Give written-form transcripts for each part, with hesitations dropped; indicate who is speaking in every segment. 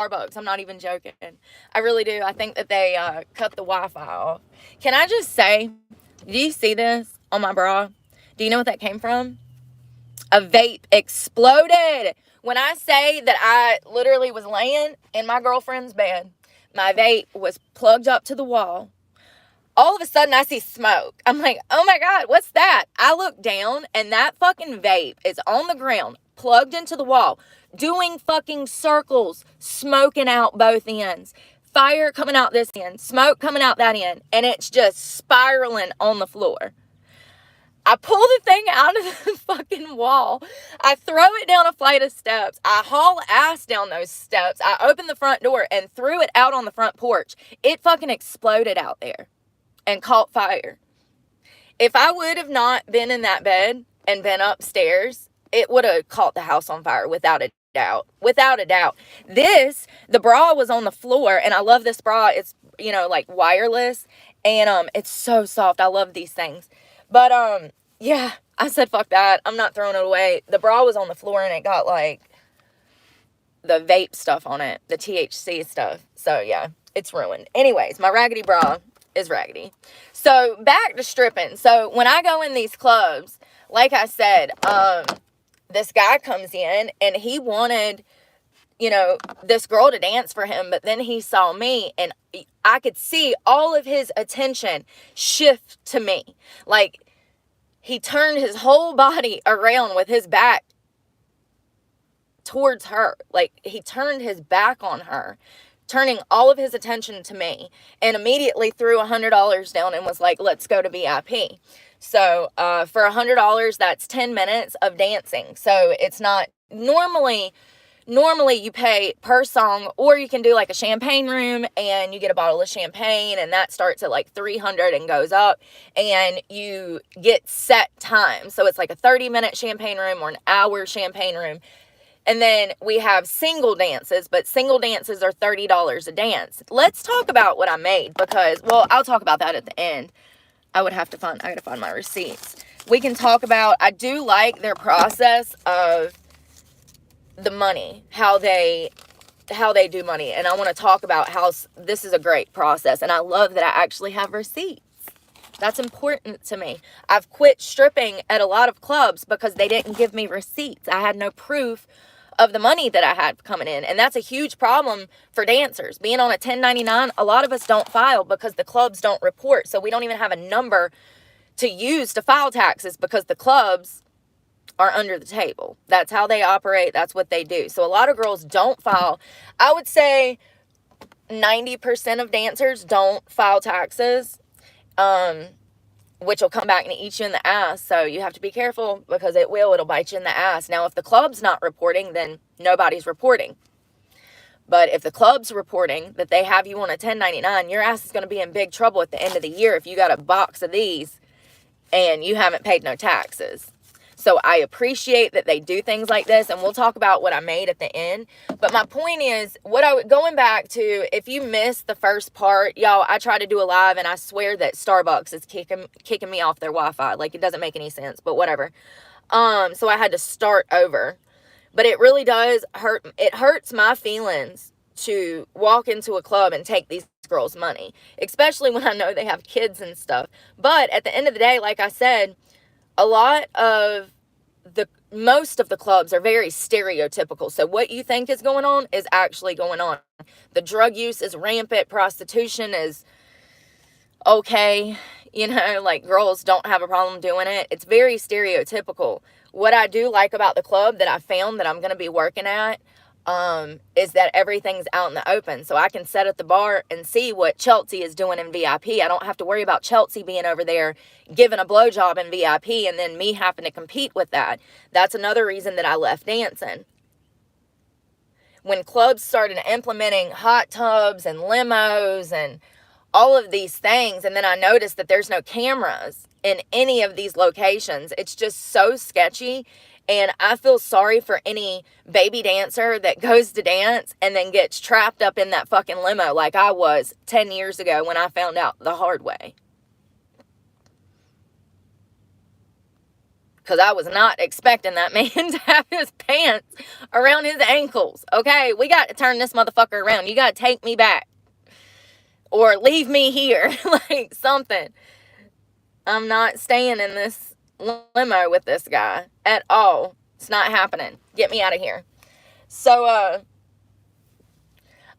Speaker 1: Starbucks. I'm not even joking. I really do. I think that they cut the Wi-Fi off. Can I just say, do you see this on my bra? Do you know what that came from? A vape exploded. When I say that I literally was laying in my girlfriend's bed, my vape was plugged up to the wall. All of a sudden, I see smoke. I'm like, oh my God, what's that? I look down, and that fucking vape is on the ground, plugged into the wall, doing fucking circles, smoking out both ends. Fire coming out this end, smoke coming out that end, and it's just spiraling on the floor. I pull the thing out of the fucking wall. I throw it down a flight of steps. I haul ass down those steps. I open the front door and threw it out on the front porch. It fucking exploded out there and caught fire. If I would have not been in that bed and been upstairs, it would have caught the house on fire without a doubt. Without a doubt. The bra was on the floor, and I love this bra. It's, like wireless, and it's so soft. I love these things. But, yeah, I said, fuck that. I'm not throwing it away. The bra was on the floor, and it got, like, the vape stuff on it, the THC stuff. So, yeah, it's ruined. Anyways, my raggedy bra is raggedy. So, back to stripping. So, when I go in these clubs, like I said, this guy comes in, and he wanted, this girl to dance for him, but then he saw me, and I could see all of his attention shift to me. Like, he turned his whole body around with his back towards her. Like, he turned his back on her, turning all of his attention to me, and immediately threw $100 down and was like, let's go to VIP. So, for $100, that's 10 minutes of dancing. So, it's not normally you pay per song, or you can do like a champagne room and you get a bottle of champagne, and that starts at like $300 and goes up, and you get set time. So it's like a 30-minute champagne room or an hour champagne room. And then we have single dances, but single dances are $30 a dance. Let's talk about what I made, because, well, I'll talk about that at the end. I gotta find my receipts. We can talk about, I do like their process of the money, how they do money, and I want to talk about how this is a great process, and I love that I actually have receipts. That's important to me. I've quit stripping at a lot of clubs because they didn't give me receipts. I had no proof of the money that I had coming in, and that's a huge problem for dancers. Being on a 1099, a lot of us don't file because the clubs don't report, so we don't even have a number to use to file taxes because the clubs are under the table. That's how they operate. That's what they do. So a lot of girls don't file. I would say 90% of dancers don't file taxes, which will come back and eat you in the ass. So you have to be careful, because it'll bite you in the ass. Now, if the club's not reporting, then nobody's reporting. But if the club's reporting that they have you on a 1099, your ass is going to be in big trouble at the end of the year if you got a box of these and you haven't paid no taxes. So I appreciate that they do things like this, and we'll talk about what I made at the end. But my point is, going back to, if you missed the first part, y'all, I tried to do a live, and I swear that Starbucks is kicking me off their Wi-Fi. Like, it doesn't make any sense, but whatever. So I had to start over. But it really does hurt. It hurts my feelings to walk into a club and take these girls' money, especially when I know they have kids and stuff. But at the end of the day, like I said, most of the clubs are very stereotypical. So what you think is going on is actually going on. The drug use is rampant. Prostitution is okay. Like, girls don't have a problem doing it. It's very stereotypical. What I do like about the club that I found that I'm going to be working at, is that everything's out in the open. So I can sit at the bar and see what Chelsea is doing in VIP. I don't have to worry about Chelsea being over there giving a blowjob in VIP and then me having to compete with that. That's another reason that I left dancing. When clubs started implementing hot tubs and limos and all of these things, and then I noticed that there's no cameras in any of these locations, it's just so sketchy. And I feel sorry for any baby dancer that goes to dance and then gets trapped up in that fucking limo like I was 10 years ago when I found out the hard way. because I was not expecting that man to have his pants around his ankles. Okay, we got to turn this motherfucker around. You got to take me back. Or leave me here. Like, something. I'm not staying in this limo with this guy at all. It's not happening. Get me out of here. So,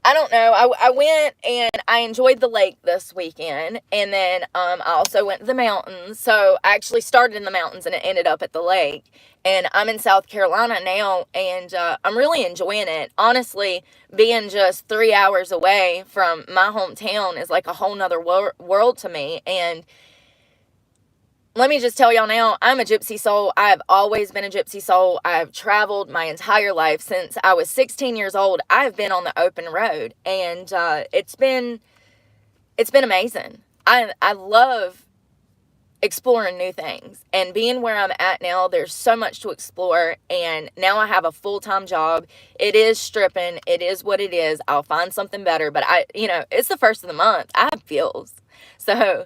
Speaker 1: I don't know. I went and I enjoyed the lake this weekend. And then I also went to the mountains. So I actually started in the mountains and it ended up at the lake. And I'm in South Carolina now. And I'm really enjoying it. Honestly, being just 3 hours away from my hometown is like a whole nother world to me. And let me just tell y'all now, I'm a gypsy soul. I've always been a gypsy soul. I've traveled my entire life. Since I was 16 years old, I've been on the open road. And it's been amazing. I love exploring new things. And being where I'm at now, there's so much to explore. And now I have a full-time job. It is stripping. It is what it is. I'll find something better. But it's the first of the month. I have bills. So,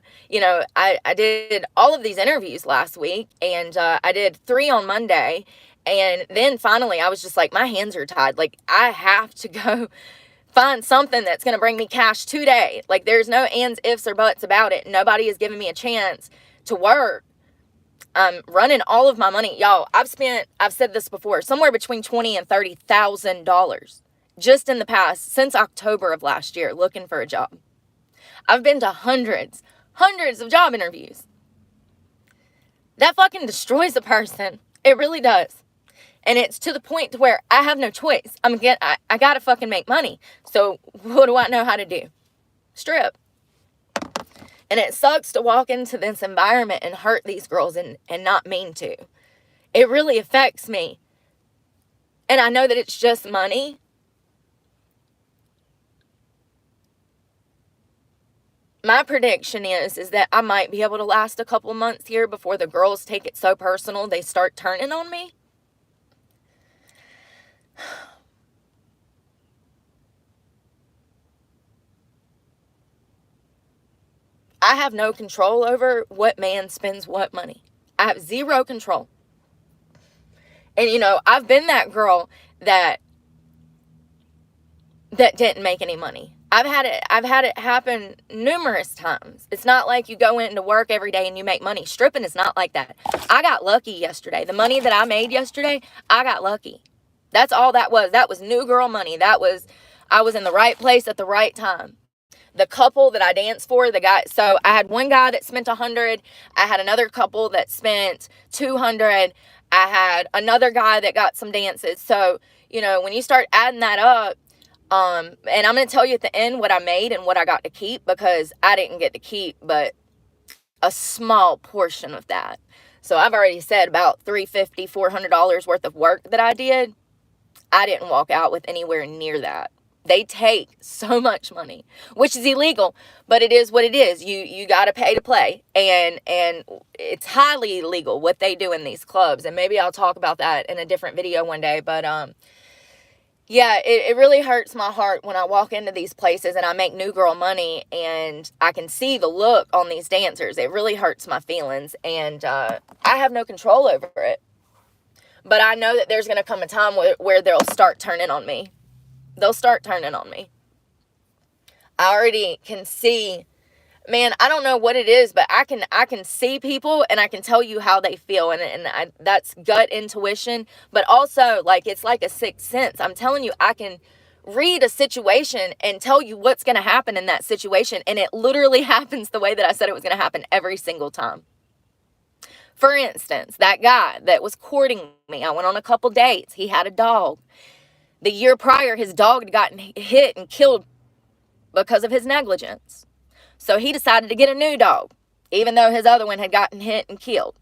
Speaker 1: I did all of these interviews last week, and I did 3 on Monday, and then finally I was just like, my hands are tied. Like, I have to go find something that's going to bring me cash today. Like, there's no ands, ifs, or buts about it. Nobody has given me a chance to work. I'm running all of my money. Y'all, I've said this before, somewhere between $20,000 and $30,000 just in the past, since October of last year, looking for a job. I've been to hundreds of job interviews. That fucking destroys a person. It really does. And it's to the point to where I have no choice. I gotta fucking make money. So what do I know how to do? Strip. And it sucks to walk into this environment and hurt these girls and not mean to. It really affects me. And I know that it's just money. My prediction is that I might be able to last a couple months here before the girls take it so personal they start turning on me. I have no control over what man spends what money. I have zero control. And I've been that girl that didn't make any money. I've had it happen numerous times. It's not like you go into work every day and you make money. Stripping is not like that. I got lucky yesterday. The money that I made yesterday, I got lucky. That's all that was. That was new girl money. I was in the right place at the right time. The couple that I danced for, so I had one guy that spent $100. I had another couple that spent $200. I had another guy that got some dances. So, when you start adding that up, and I'm going to tell you at the end what I made and what I got to keep, because I didn't get to keep but a small portion of that. So I've already said about $350, $400 worth of work that I did. I didn't walk out with anywhere near that. They take so much money, which is illegal, but it is what it is. You got to pay to play, and it's highly illegal what they do in these clubs. And maybe I'll talk about that in a different video one day, but yeah, it really hurts my heart when I walk into these places and I make new girl money and I can see the look on these dancers. It really hurts my feelings, and I have no control over it. But I know that there's going to come a time where they'll start turning on me. They'll start turning on me. I already can see, man, I don't know what it is, but I can see people and I can tell you how they feel. And that's gut intuition, but also like, it's like a sixth sense. I'm telling you, I can read a situation and tell you what's going to happen in that situation. And it literally happens the way that I said it was going to happen every single time. For instance, that guy that was courting me, I went on a couple dates. He had a dog. The year prior, his dog had gotten hit and killed because of his negligence. So he decided to get a new dog, even though his other one had gotten hit and killed.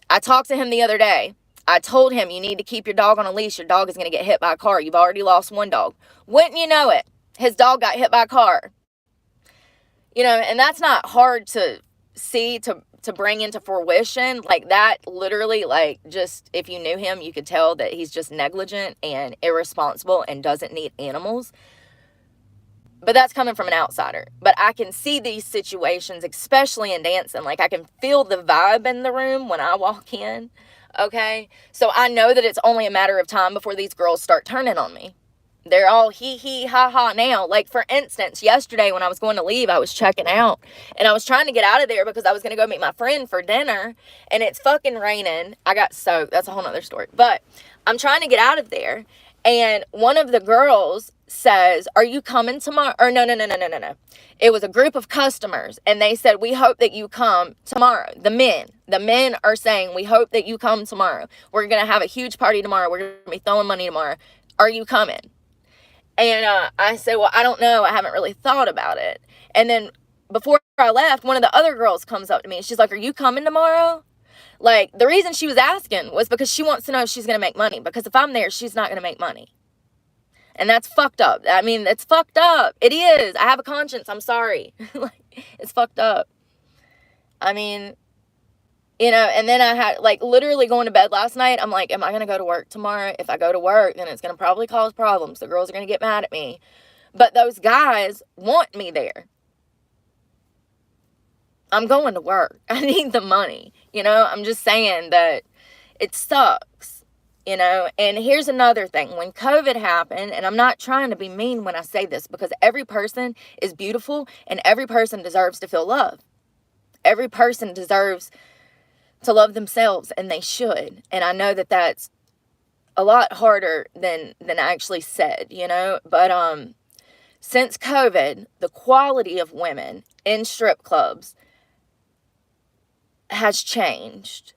Speaker 1: I talked to him the other day. I told him, you need to keep your dog on a leash. Your dog is going to get hit by a car. You've already lost one dog. Wouldn't you know it? His dog got hit by a car. And that's not hard to see, to bring into fruition. Like that, literally, like, just if you knew him, you could tell that he's just negligent and irresponsible and doesn't need animals. But that's coming from an outsider. But I can see these situations, especially in dancing. Like, I can feel the vibe in the room when I walk in. Okay? So I know that it's only a matter of time before these girls start turning on me. They're all hee hee ha ha now. Like, for instance, yesterday when I was going to leave, I was checking out. And I was trying to get out of there because I was going to go meet my friend for dinner. And it's fucking raining. I got soaked. That's a whole nother story. But I'm trying to get out of there. And one of the girls says, are you coming tomorrow? Or no. It was a group of customers. And they said, we hope that you come tomorrow. The men are saying, we hope that you come tomorrow. We're going to have a huge party tomorrow. We're going to be throwing money tomorrow. Are you coming? And I said, well, I don't know. I haven't really thought about it. And then before I left, one of the other girls comes up to me. She's like, are you coming tomorrow? Like, the reason she was asking was because she wants to know if she's going to make money. Because if I'm there, she's not going to make money. And that's fucked up. I mean, it's fucked up. It is. I have a conscience. I'm sorry. Like, it's fucked up. I mean, you know, and then I had, like, literally going to bed last night. I'm like, am I going to go to work tomorrow? If I go to work, then it's going to probably cause problems. The girls are going to get mad at me. But those guys want me there. I'm going to work. I need the money. You know, I'm just saying that it sucks, you know. And here's another thing. When COVID happened, and I'm not trying to be mean when I say this, because every person is beautiful and every person deserves to feel love. Every person deserves to love themselves, and they should. And I know that that's a lot harder than I actually said, you know. But since COVID, the quality of women in strip clubs has changed.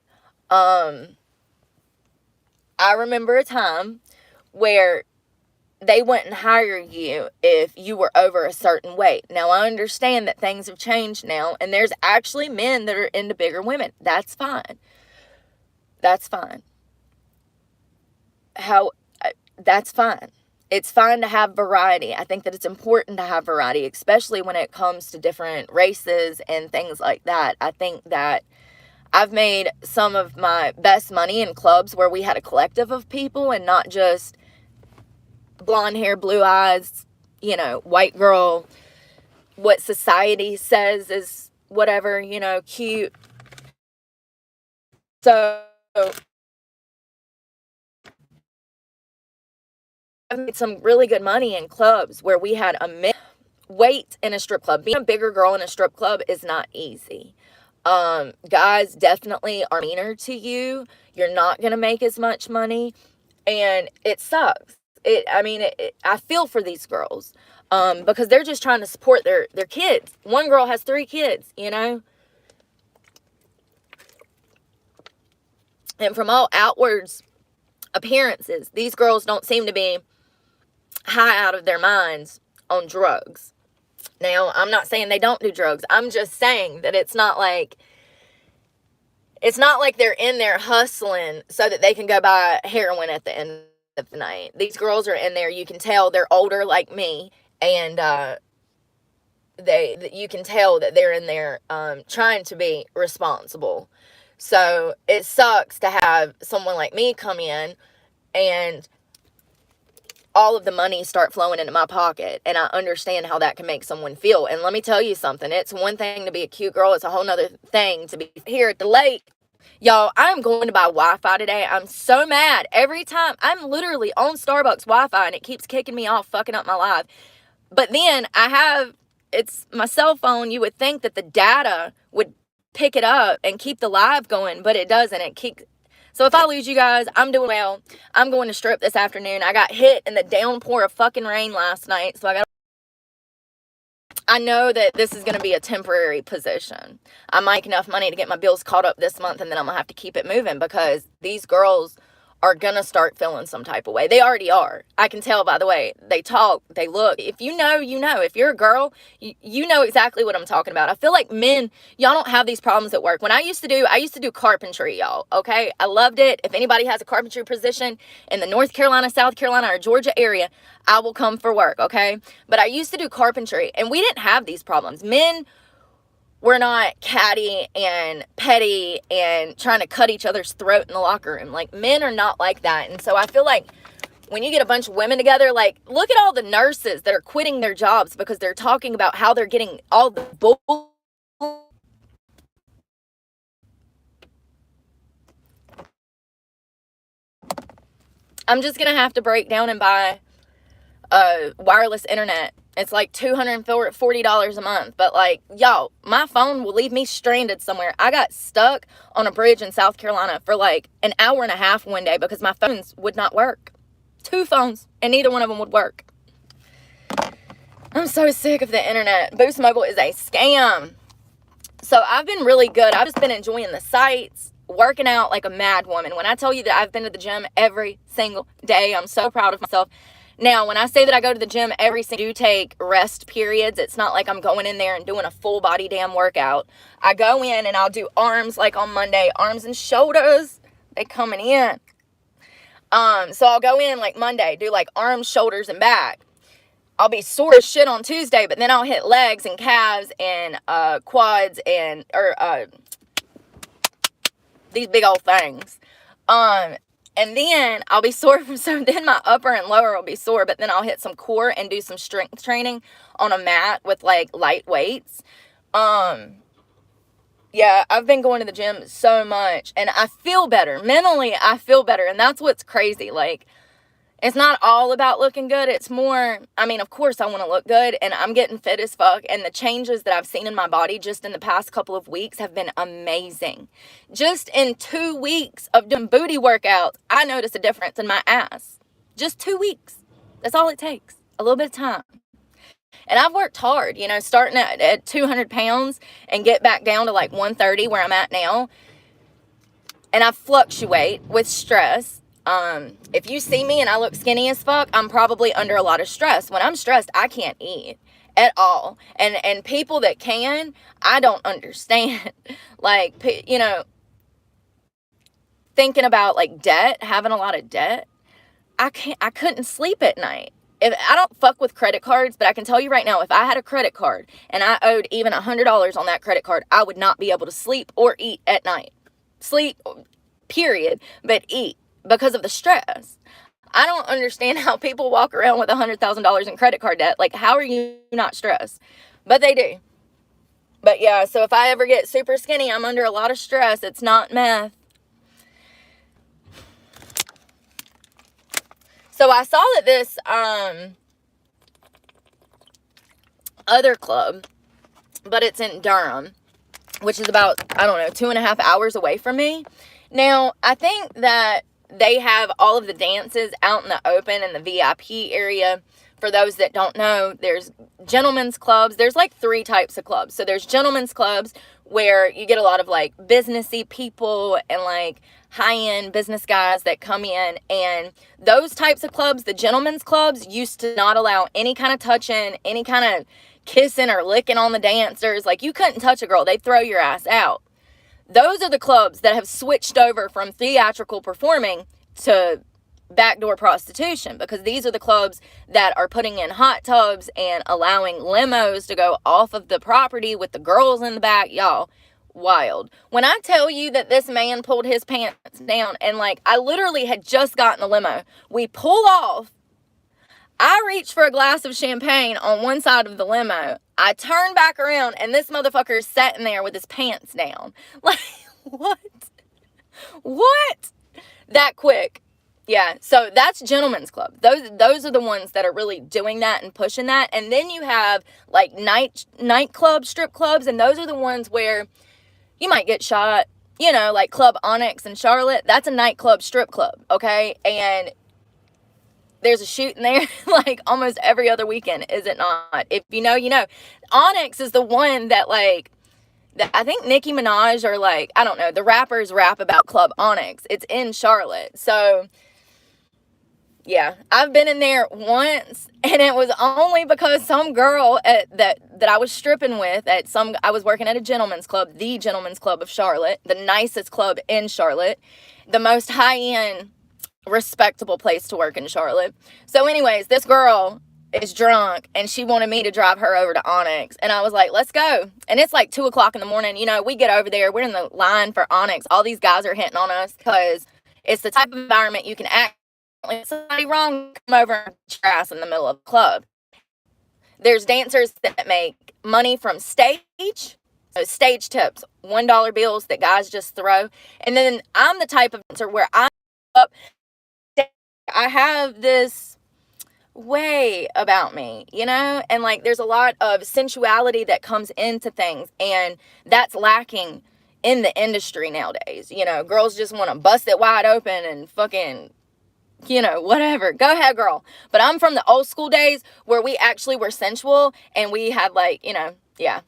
Speaker 1: I remember a time where they wouldn't hire you if you were over a certain weight. Now, I understand that things have changed now, and there's actually men that are into bigger women. That's fine. That's fine. That's fine. It's fine to have variety. I think that it's important to have variety, especially when it comes to different races and things like that. I think that I've made some of my best money in clubs where we had a collective of people and not just blonde hair, blue eyes, you know, white girl, what society says is whatever, you know, cute. So I've made some really good money in clubs where we had a weight in a strip club. Being a bigger girl in a strip club is not easy. Guys definitely are meaner to you. You're not going to make as much money, and it sucks. I feel for these girls, because they're just trying to support their kids. One girl has 3 kids, you know, and from all outwards appearances, these girls don't seem to be high out of their minds on drugs. Now, I'm not saying they don't do drugs. I'm just saying that it's not like they're in there hustling so that they can go buy heroin at the end of the night. These girls are in there. You can tell they're older like me, and you can tell that they're in there trying to be responsible. So it sucks to have someone like me come in and all of the money start flowing into my pocket, and I understand how that can make someone feel. And let me tell you something. It's one thing to be a cute girl. It's a whole nother thing to be here at the lake. Y'all, I'm going to buy Wi-Fi today. I'm so mad. Every time, I'm literally on Starbucks Wi-Fi, and it keeps kicking me off, fucking up my life. But then it's my cell phone. You would think that the data would pick it up and keep the live going, but it doesn't. So if I lose you guys, I'm doing well. I'm going to strip this afternoon. I got hit in the downpour of fucking rain last night, so I know that this is going to be a temporary position. I make enough money to get my bills caught up this month, and then I'm going to have to keep it moving, because these girls are going to start feeling some type of way. They already are. I can tell by the way they talk, they look. If you know, you know. If you're a girl, you know exactly what I'm talking about. I feel like men, y'all don't have these problems at work. When I used to do carpentry, y'all, okay? I loved it. If anybody has a carpentry position in the North Carolina, South Carolina, or Georgia area, I will come for work, okay? But I used to do carpentry, and we didn't have these problems. Men were not catty and petty and trying to cut each other's throat in the locker room. Like, men are not like that. And so I feel like when you get a bunch of women together, like, look at all the nurses that are quitting their jobs because they're talking about how they're getting all the bull. I'm just going to have to break down and buy wireless internet. It's like $240 a month. But, like, y'all, my phone will leave me stranded somewhere. I got stuck on a bridge in South Carolina for like an hour and a half one day because my phones would not work. 2 phones, and neither one of them would work. I'm so sick of the internet. Boost Mobile is a scam. So I've been really good. I've just been enjoying the sites, working out like a mad woman. When I tell you that I've been to the gym every single day, I'm so proud of myself. Now, when I say that I go to the gym every single day, I do take rest periods. It's not like I'm going in there and doing a full body damn workout. I go in and I'll do arms like on Monday, arms and shoulders. They coming in. So I'll go in like Monday, do like arms, shoulders, and back. I'll be sore as shit on Tuesday, but then I'll hit legs and calves and quads and these big old things. And then I'll be sore from then my upper and lower will be sore, but then I'll hit some core and do some strength training on a mat with like light weights. Yeah, I've been going to the gym so much and I feel better. Mentally, I feel better. And that's what's crazy. Like, it's not all about looking good. It's more, I mean, of course I want to look good and I'm getting fit as fuck. And the changes that I've seen in my body just in the past couple of weeks have been amazing. Just in 2 weeks of doing booty workouts, I noticed a difference in my ass. Just 2 weeks. That's all it takes. A little bit of time. And I've worked hard, you know, starting at 200 pounds and get back down to like 130 where I'm at now. And I fluctuate with stress. If you see me and I look skinny as fuck, I'm probably under a lot of stress. When I'm stressed, I can't eat at all. And people that can, I don't understand. Like, you know, thinking about like debt, having a lot of debt, I couldn't sleep at night. If I don't fuck with credit cards, but I can tell you right now, if I had a credit card and I owed even $100 on that credit card, I would not be able to sleep or eat at night. Sleep, period, but eat because of the stress. I don't understand how people walk around with $100,000 in credit card debt. Like, how are you not stressed? But they do. But yeah, so if I ever get super skinny, I'm under a lot of stress. It's not meth. So I saw that this other club, but it's in Durham, which is about, I don't know, 2.5 hours away from me. Now, I think that they have all of the dances out in the open in the VIP area. For those that don't know, there's gentlemen's clubs. There's like 3 types of clubs. So there's gentlemen's clubs where you get a lot of like businessy people and like high-end business guys that come in, and those types of clubs, the gentlemen's clubs, used to not allow any kind of touching, any kind of kissing or licking on the dancers. Like, you couldn't touch a girl, they'd throw your ass out. Those are the clubs that have switched over from theatrical performing to backdoor prostitution, because these are the clubs that are putting in hot tubs and allowing limos to go off of the property with the girls in the back. Y'all, wild. When I tell you that this man pulled his pants down and like, I literally had just gotten the limo. We pull off. I reach for a glass of champagne on one side of the limo. I turn back around and this motherfucker is sitting there with his pants down. Like, what? What? That quick. Yeah, so that's gentlemen's club. Those are the ones that are really doing that and pushing that. And then you have like nightclub, strip clubs, and those are the ones where you might get shot. You know, like Club Onyx in Charlotte. That's a nightclub, strip club, okay? And there's a shooting there like almost every other weekend, is it not? If you know, you know. Onyx is the one that like, I think Nicki Minaj or like, I don't know, the rappers rap about Club Onyx. It's in Charlotte. So yeah, I've been in there once, and it was only because some girl that I was stripping with I was working at a gentleman's club, the Gentleman's Club of Charlotte, the nicest club in Charlotte, the most high-end, respectable place to work in Charlotte. So anyways, this girl is drunk, and she wanted me to drive her over to Onyx, and I was like, let's go. And it's like 2 o'clock in the morning. You know, we get over there, we're in the line for Onyx. All these guys are hitting on us because it's the type of environment you can act somebody wrong come over and beat your ass in the middle of the club. There's dancers that make money from stage, so stage tips, $1 bills that guys just throw. And then I'm the type of dancer where I have this way about me, you know? And like there's a lot of sensuality that comes into things, and that's lacking in the industry nowadays. You know, girls just want to bust it wide open and fucking, you know, whatever. Go ahead, girl. But I'm from the old school days where we actually were sensual and we had like, you know, yeah,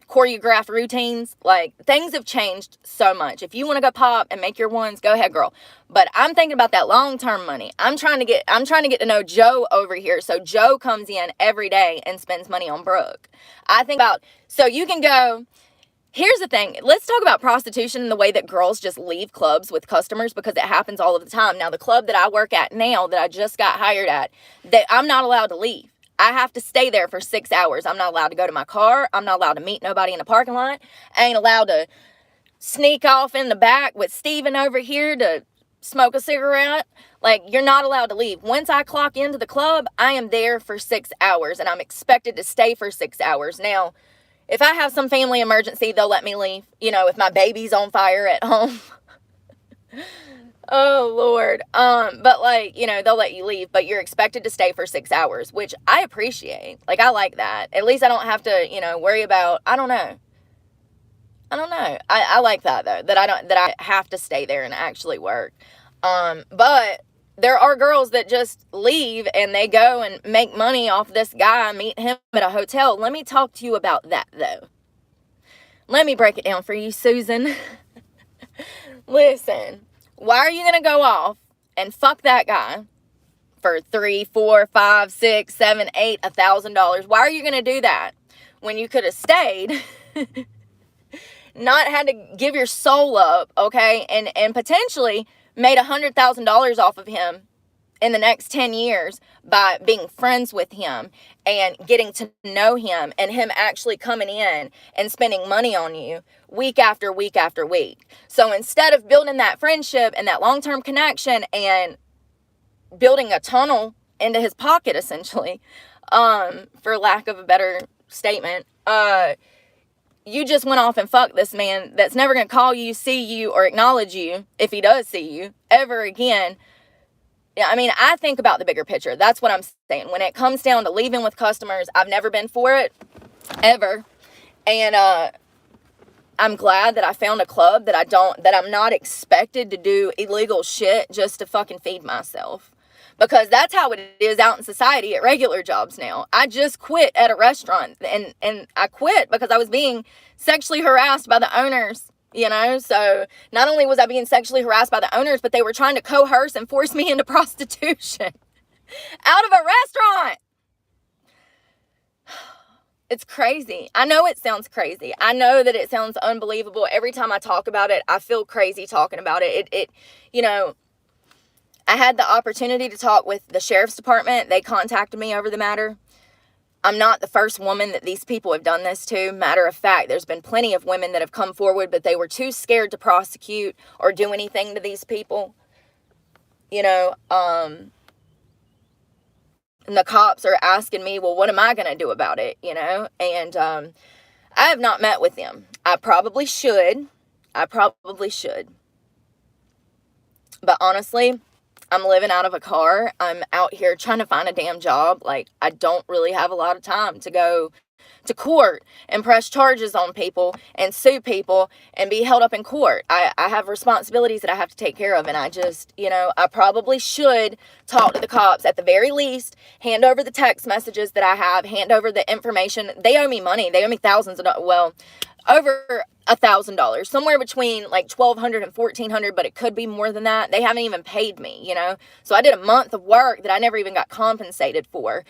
Speaker 1: choreographed routines. Like things have changed so much. If you want to go pop and make your ones, go ahead, girl. But I'm thinking about that long-term money. I'm trying to get to know Joe over here. So Joe comes in every day and spends money on Brooke. I think about, so you can go. Here's the thing. Let's talk about prostitution and the way that girls just leave clubs with customers, because it happens all of the time. Now, the club that I work at now, that I just got hired at, that I'm not allowed to leave. I have to stay there for 6 hours. I'm not allowed to go to my car. I'm not allowed to meet nobody in the parking lot. I ain't allowed to sneak off in the back with Steven over here to smoke a cigarette. Like, you're not allowed to leave. Once I clock into the club, I am there for 6 hours, and I'm expected to stay for 6 hours. Now, if I have some family emergency, they'll let me leave. You know, if my baby's on fire at home. Oh, Lord. But like, you know, they'll let you leave, but you're expected to stay for 6 hours, which I appreciate. Like, I like that. At least I don't have to, you know, worry about, I don't know. I like that though, that I have to stay there and actually work. But there are girls that just leave and they go and make money off this guy, meet him at a hotel. Let me talk to you about that, though. Let me break it down for you, Susan. Listen, why are you going to go off and fuck that guy for $3, $4, $5, $6, $7, $8, $1,000? Why are you going to do that when you could have stayed, not had to give your soul up, okay, and potentially made $100,000 off of him in the next 10 years by being friends with him and getting to know him, and him actually coming in and spending money on you week after week after week. So instead of building that friendship and that long-term connection and building a tunnel into his pocket, essentially, for lack of a better statement, you just went off and fucked this man that's never going to call you, see you, or acknowledge you, if he does see you, ever again. Yeah, I mean, I think about the bigger picture. That's what I'm saying. When it comes down to leaving with customers, I've never been for it, ever. And I'm glad that I found a club that I'm not expected to do illegal shit just to fucking feed myself. Because that's how it is out in society at regular jobs now. I just quit at a restaurant, and I quit because I was being sexually harassed by the owners, you know? So not only was I being sexually harassed by the owners, but they were trying to coerce and force me into prostitution out of a restaurant. It's crazy. I know it sounds crazy. I know that it sounds unbelievable. Every time I talk about it, I feel crazy talking about it. It you know, I had the opportunity to talk with the sheriff's department. They contacted me over the matter. I'm not the first woman that these people have done this to. Matter of fact, there's been plenty of women that have come forward, but they were too scared to prosecute or do anything to these people. You know, and the cops are asking me, well, what am I going to do about it? You know, and I have not met with them. I probably should. But honestly, I'm living out of a car. I'm out here trying to find a damn job. Like, I don't really have a lot of time to go to court and press charges on people and sue people and be held up in court. I have responsibilities that I have to take care of, and I just, you know, I probably should talk to the cops at the very least, hand over the text messages that I have, hand over the information. They owe me money. They owe me thousands of dollars. Well, over $1,000, somewhere between like $1,200 and $1,400, but it could be more than that. They haven't even paid me, you know? So I did a month of work that I never even got compensated for.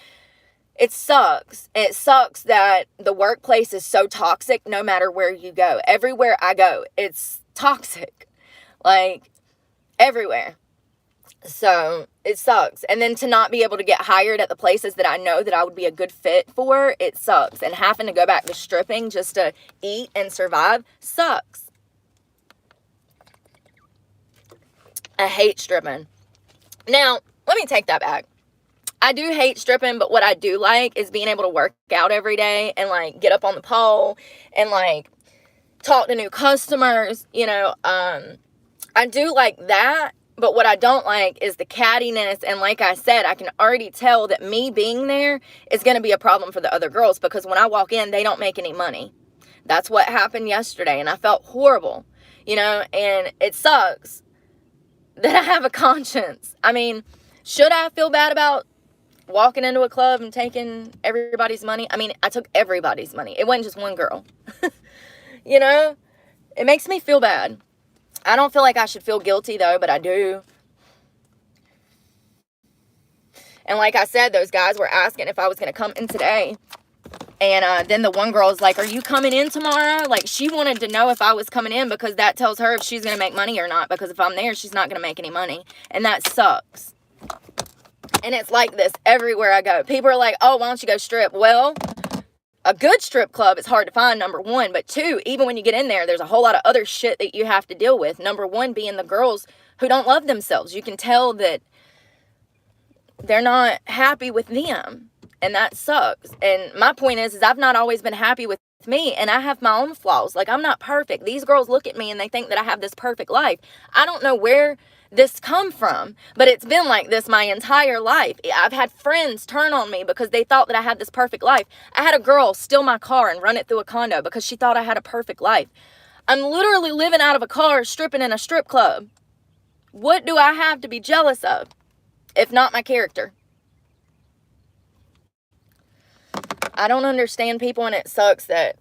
Speaker 1: It sucks. It sucks that the workplace is so toxic no matter where you go. Everywhere I go, it's toxic. Like, everywhere. So it sucks. And then to not be able to get hired at the places that I know that I would be a good fit for, it sucks. And having to go back to stripping just to eat and survive sucks. I hate stripping. Now, let me take that back. I do hate stripping, but what I do like is being able to work out every day and, like, get up on the pole and, like, talk to new customers, you know. I do like that, but what I don't like is the cattiness, and like I said, I can already tell that me being there is going to be a problem for the other girls, because when I walk in, they don't make any money. That's what happened yesterday, and I felt horrible, you know, and it sucks that I have a conscience. I mean, should I feel bad about walking into a club and taking everybody's money? I mean, I took everybody's money. It wasn't just one girl. You know, it makes me feel bad. I don't feel like I should feel guilty, though, but I do. And like I said, those guys were asking if I was going to come in today. And then the one girl's like, are you coming in tomorrow? Like, she wanted to know if I was coming in, because that tells her if she's going to make money or not. Because if I'm there, she's not going to make any money. And that sucks. And it's like this everywhere I go. People are like, oh, why don't you go strip? Well, a good strip club is hard to find, number one. But two, even when you get in there, there's a whole lot of other shit that you have to deal with. Number one being the girls who don't love themselves. You can tell that they're not happy with them. And that sucks. And my point is I've not always been happy with me. And I have my own flaws. Like, I'm not perfect. These girls look at me and they think that I have this perfect life. I don't know where this come from, but it's been like this my entire life. I've had friends turn on me because they thought that I had this perfect life. I had a girl steal my car and run it through a condo because she thought I had a perfect life. I'm literally living out of a car, stripping in a strip club. What do I have to be jealous of, if not my character? I don't understand people, and it sucks that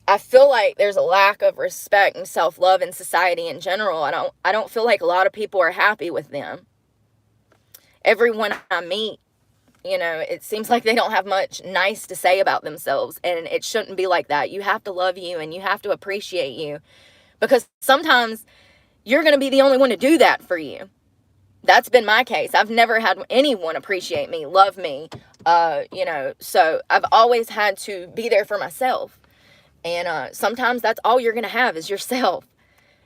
Speaker 1: I feel like there's a lack of respect and self-love in society in general. I don't feel like a lot of people are happy with them. Everyone I meet, you know, it seems like they don't have much nice to say about themselves, and it shouldn't be like that. You have to love you, and you have to appreciate you, because sometimes you're going to be the only one to do that for you. That's been my case. I've never had anyone appreciate me, love me, you know, so I've always had to be there for myself. And sometimes that's all you're going to have is yourself.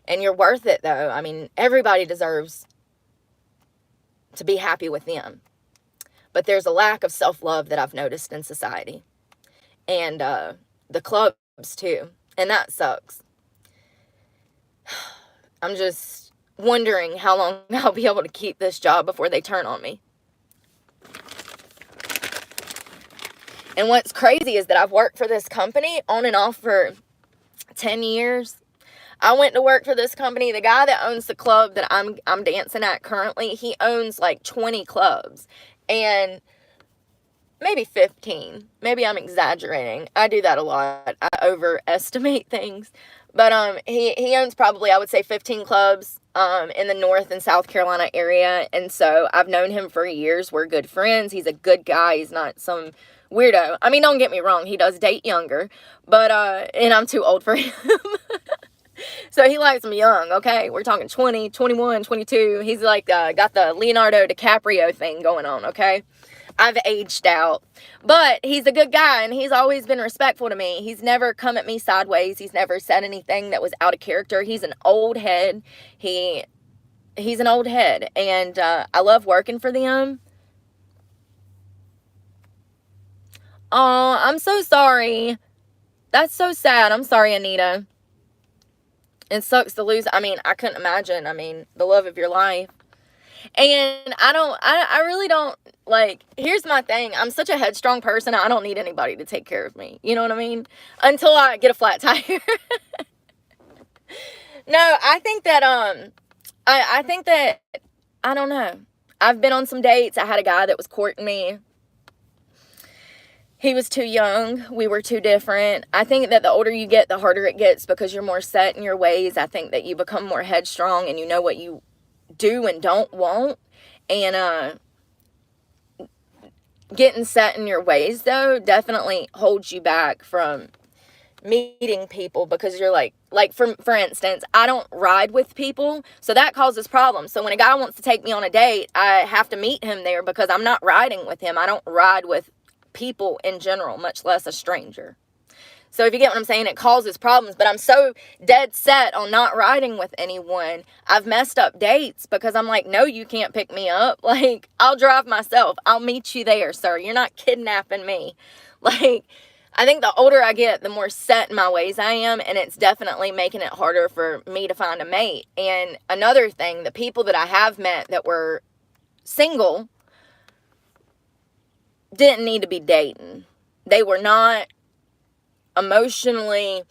Speaker 1: And you're worth it, though. I mean, everybody deserves to be happy with them. But there's a lack of self-love that I've noticed in society. And the clubs, too. And that sucks. I'm just wondering how long I'll be able to keep this job before they turn on me. And what's crazy is that I've worked for this company on and off for 10 years. I went to work for this company. The guy that owns the club that I'm dancing at currently, he owns like 20 clubs. And maybe 15. Maybe I'm exaggerating. I do that a lot. I overestimate things. But he owns probably, I would say, 15 clubs in the North and South Carolina area. And so I've known him for years. We're good friends. He's a good guy. He's not some weirdo. I mean, don't get me wrong. He does date younger. But, and I'm too old for him. So he likes me young, okay? We're talking 20, 21, 22. He's like got the Leonardo DiCaprio thing going on, okay? I've aged out. But he's a good guy, and he's always been respectful to me. He's never come at me sideways. He's never said anything that was out of character. He's an old head. He's an old head, and I love working for them. Oh, I'm so sorry. That's so sad. I'm sorry, Anita. It sucks to lose. I mean, I couldn't imagine. I mean, the love of your life. And I really don't, like, here's my thing. I'm such a headstrong person. I don't need anybody to take care of me. You know what I mean? Until I get a flat tire. No, I think that, I don't know. I've been on some dates. I had a guy that was courting me. He was too young. We were too different. I think that the older you get, the harder it gets because you're more set in your ways. I think that you become more headstrong and you know what you do and don't want. And getting set in your ways, though, definitely holds you back from meeting people because you're like for instance, I don't ride with people, so that causes problems. So when a guy wants to take me on a date, I have to meet him there because I'm not riding with him. I don't ride with people in general, much less a stranger. So if you get what I'm saying, it causes problems. But I'm so dead set on not riding with anyone. I've messed up dates because I'm like, no, you can't pick me up. Like, I'll drive myself. I'll meet you there, sir. You're not kidnapping me. Like, I think the older I get, the more set in my ways I am. And it's definitely making it harder for me to find a mate. And another thing, the people that I have met that were single didn't need to be dating. They were not emotionally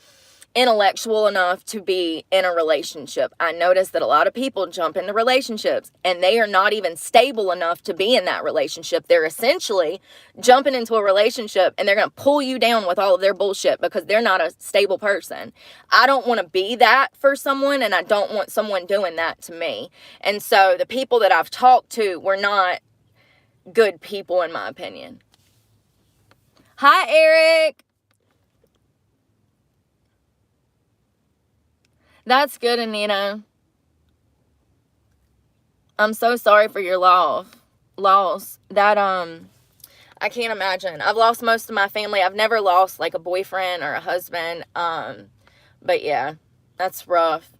Speaker 1: intellectual enough to be in a relationship. I noticed that a lot of people jump into relationships and they are not even stable enough to be in that relationship. They're essentially jumping into a relationship and they're going to pull you down with all of their bullshit because they're not a stable person. I don't want to be that for someone, and I don't want someone doing that to me. And so the people that I've talked to were not good people, in my opinion. Hi, Eric. That's good, Anita. I'm so sorry for your loss. That, I can't imagine. I've lost most of my family. I've never lost, like, a boyfriend or a husband. But yeah, that's rough.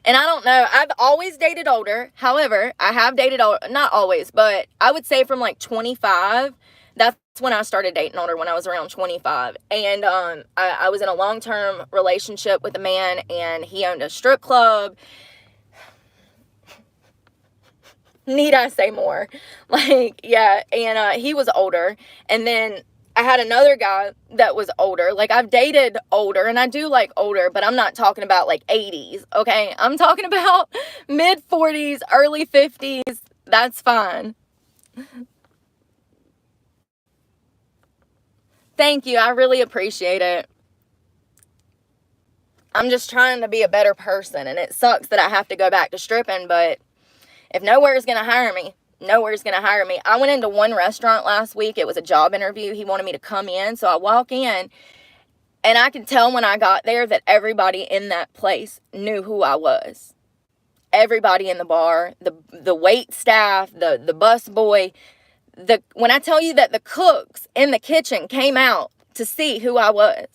Speaker 1: And I don't know. I've always dated older. However, I have dated older. Not always, but I would say from, like, 25. That's when I started dating older, when I was around 25. And I was in a long-term relationship with a man, and he owned a strip club. Need I say more? Like, yeah, and he was older. And then I had another guy that was older. Like, I've dated older, and I do like older, but I'm not talking about, like, 80s, okay? I'm talking about mid-40s, early 50s. That's fine. Thank you. I really appreciate it. I'm just trying to be a better person, and it sucks that I have to go back to stripping, but if nowhere's going to hire me, nowhere's going to hire me. I went into one restaurant last week. It was a job interview. He wanted me to come in, so I walk in, and I could tell when I got there that everybody in that place knew who I was. Everybody in the bar, the wait staff, the bus boy, when I tell you that the cooks in the kitchen came out to see who I was.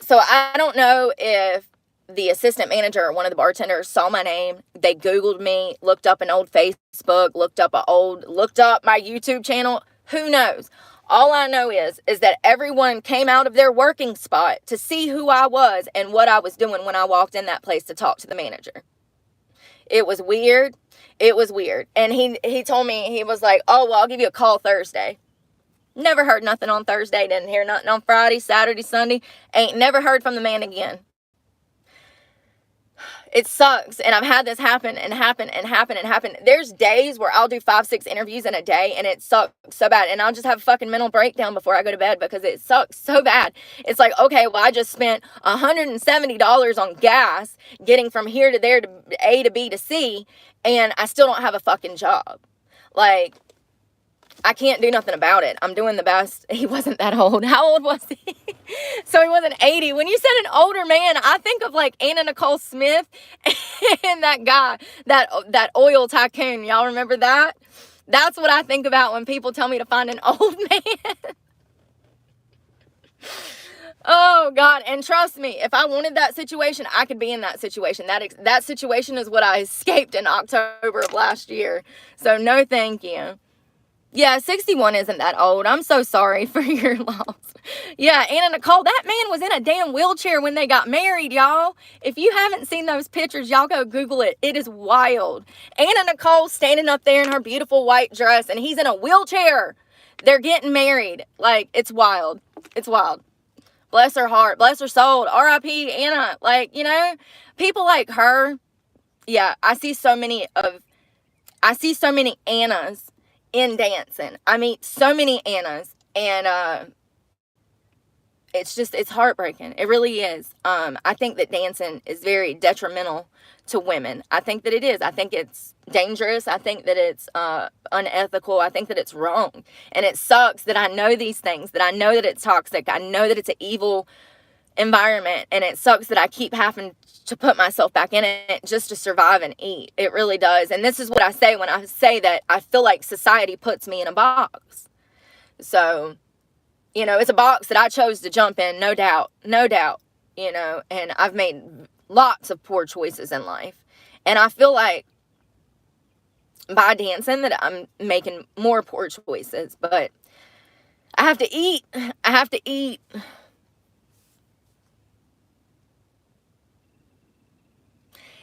Speaker 1: So I don't know if the assistant manager or one of the bartenders saw my name. They Googled me, looked up an old Facebook, looked up my YouTube channel. Who knows? All I know is that everyone came out of their working spot to see who I was and what I was doing when I walked in that place to talk to the manager. It was weird. It was weird. And he told me, he was like, oh, well, I'll give you a call Thursday. Never heard nothing on Thursday. Didn't hear nothing on Friday, Saturday, Sunday. Ain't never heard from the man again. It sucks. And I've had this happen and happen and happen and happen. There's days where I'll do 5-6 interviews in a day, and it sucks so bad. And I'll just have a fucking mental breakdown before I go to bed because it sucks so bad. It's like, okay, well, I just spent $170 on gas getting from here to there to A to B to C, and I still don't have a fucking job. Like, I can't do nothing about it. I'm doing the best. He wasn't that old. How old was he? So he wasn't 80. When you said an older man, I think of like Anna Nicole Smith and that guy, that oil tycoon. Y'all remember that? That's what I think about when people tell me to find an old man. Oh, God. And trust me, if I wanted that situation, I could be in that situation. That situation is what I escaped in October of last year. So no, thank you. Yeah, 61 isn't that old. I'm so sorry for your loss. Yeah, Anna Nicole, that man was in a damn wheelchair when they got married, y'all. If you haven't seen those pictures, y'all go Google it. It is wild. Anna Nicole standing up there in her beautiful white dress, and he's in a wheelchair. They're getting married. Like, it's wild. It's wild. Bless her heart. Bless her soul. R.I.P. Anna. Like, you know, people like her. Yeah, I see so many Annas in dancing. I meet so many Annas, and it's heartbreaking. It really is. I think that dancing is very detrimental to women. I think that it is. I think it's dangerous. I think that it's unethical. I think that it's wrong. And it sucks that I know these things, that I know that it's toxic. I know that it's an evil environment, and it sucks that I keep having to put myself back in it just to survive and eat. It really does. And this is what I say when I say that I feel like society puts me in a box. So You know, it's a box that I chose to jump in, no doubt, no doubt, you know, and I've made lots of poor choices in life. And I feel like by dancing that I'm making more poor choices, but I have to eat. I have to eat.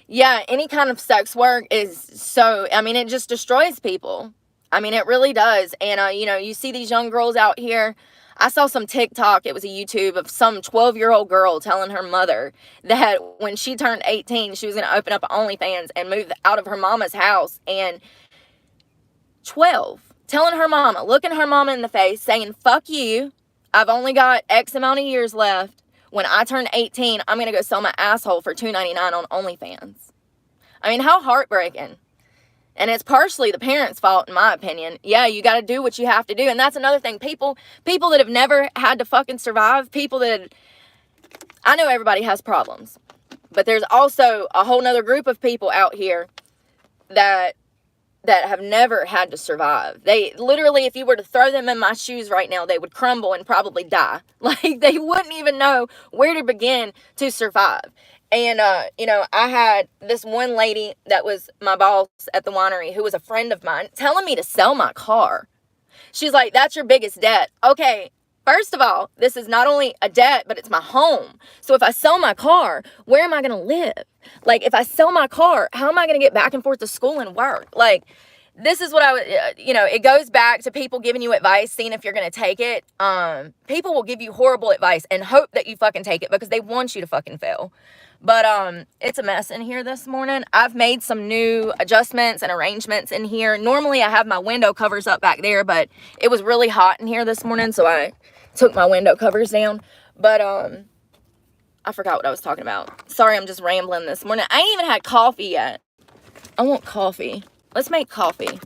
Speaker 1: Yeah, any kind of sex work is so, I mean, it just destroys people. I mean, it really does. And, you know, you see these young girls out here. I saw some TikTok, it was a YouTube of some 12-year-old girl telling her mother that when she turned 18, she was going to open up OnlyFans and move out of her mama's house. And 12, telling her mama, looking her mama in the face, saying, fuck you. I've only got X amount of years left. When I turn 18, I'm going to go sell my asshole for $2.99 on OnlyFans. I mean, how heartbreaking. And it's partially the parents' fault, in my opinion. Yeah, you got to do what you have to do. And that's another thing. People that have never had to fucking survive, I know everybody has problems. But there's also a whole nother group of people out here that have never had to survive. They literally, if you were to throw them in my shoes right now, they would crumble and probably die. Like, they wouldn't even know where to begin to survive. And, you know, I had this one lady that was my boss at the winery who was a friend of mine telling me to sell my car. She's like, that's your biggest debt. Okay, first of all, this is not only a debt, but it's my home. So if I sell my car, where am I going to live? Like, if I sell my car, how am I going to get back and forth to school and work? Like, this is what I would, you know, it goes back to people giving you advice, seeing if you're going to take it. People will give you horrible advice and hope that you fucking take it because they want you to fucking fail. But it's a mess in here this morning. I've made some new adjustments and arrangements in here. Normally I have my window covers up back there, but it was really hot in here this morning, so I took my window covers down. But I forgot what I was talking about. Sorry, I'm just rambling this morning. I ain't even had coffee yet. I want coffee. Let's make coffee.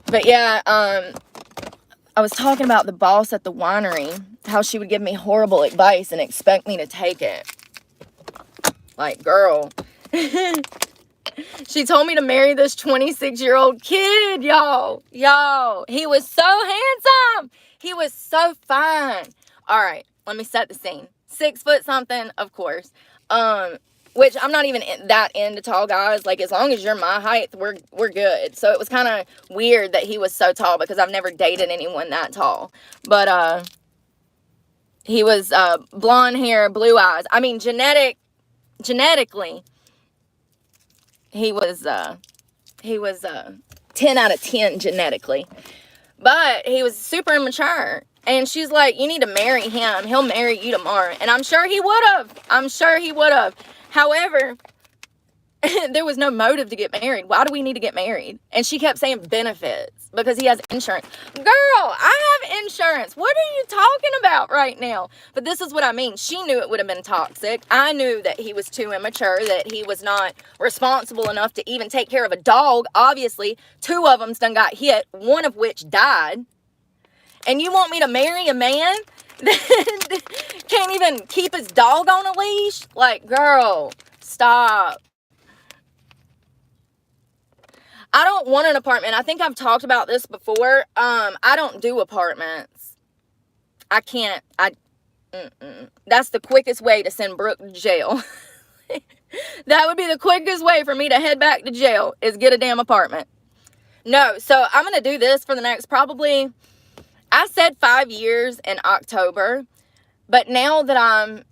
Speaker 1: But yeah, I was talking about the boss at the winery, how she would give me horrible advice and expect me to take it. Like, girl. She told me to marry this 26-year-old kid, y'all. Y'all. He was so handsome. He was so fine. All right, let me set the scene. 6 foot something, of course. Which I'm not even that into tall guys. Like, as long as you're my height, we're good. So it was kind of weird that he was so tall because I've never dated anyone that tall. But he was blonde hair, blue eyes. I mean, genetically, he was 10 out of 10 genetically. But he was super immature. And she's like, you need to marry him. He'll marry you tomorrow. And I'm sure he would have. However, there was no motive to get married. Why do we need to get married? And she kept saying benefits because he has insurance. Girl, I have insurance. What are you talking about right now? But this is what I mean. She knew it would have been toxic. I knew that he was too immature, that he was not responsible enough to even take care of a dog. Obviously, 2 of them done got hit, one of which died. And you want me to marry a man that can't even keep his dog on a leash? Like, girl, stop. I don't want an apartment. I think I've talked about this before. I don't do apartments. I can't. That's the quickest way to send Brooke to jail. That would be the quickest way for me to head back to jail, is get a damn apartment. No, so I'm going to do this for the next probably, I said 5 years in October, but now that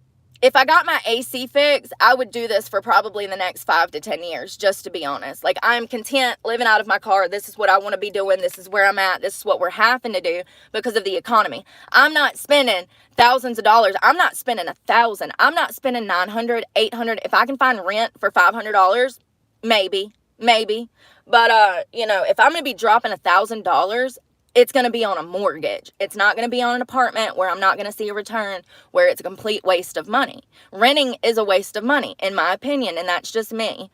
Speaker 1: if I got my AC fixed, I would do this for probably the next 5 to 10 years, just to be honest. Like, I'm content living out of my car. This is what I want to be doing. This is where I'm at. This is what we're having to do because of the economy. I'm not spending thousands of dollars. I'm not spending $1,000. I'm not spending $900, $800. If I can find rent for $500, maybe. But, you know, if I'm going to be dropping $1,000, it's going to be on a mortgage. It's not going to be on an apartment where I'm not going to see a return, where it's a complete waste of money. Renting is a waste of money, in my opinion, and that's just me.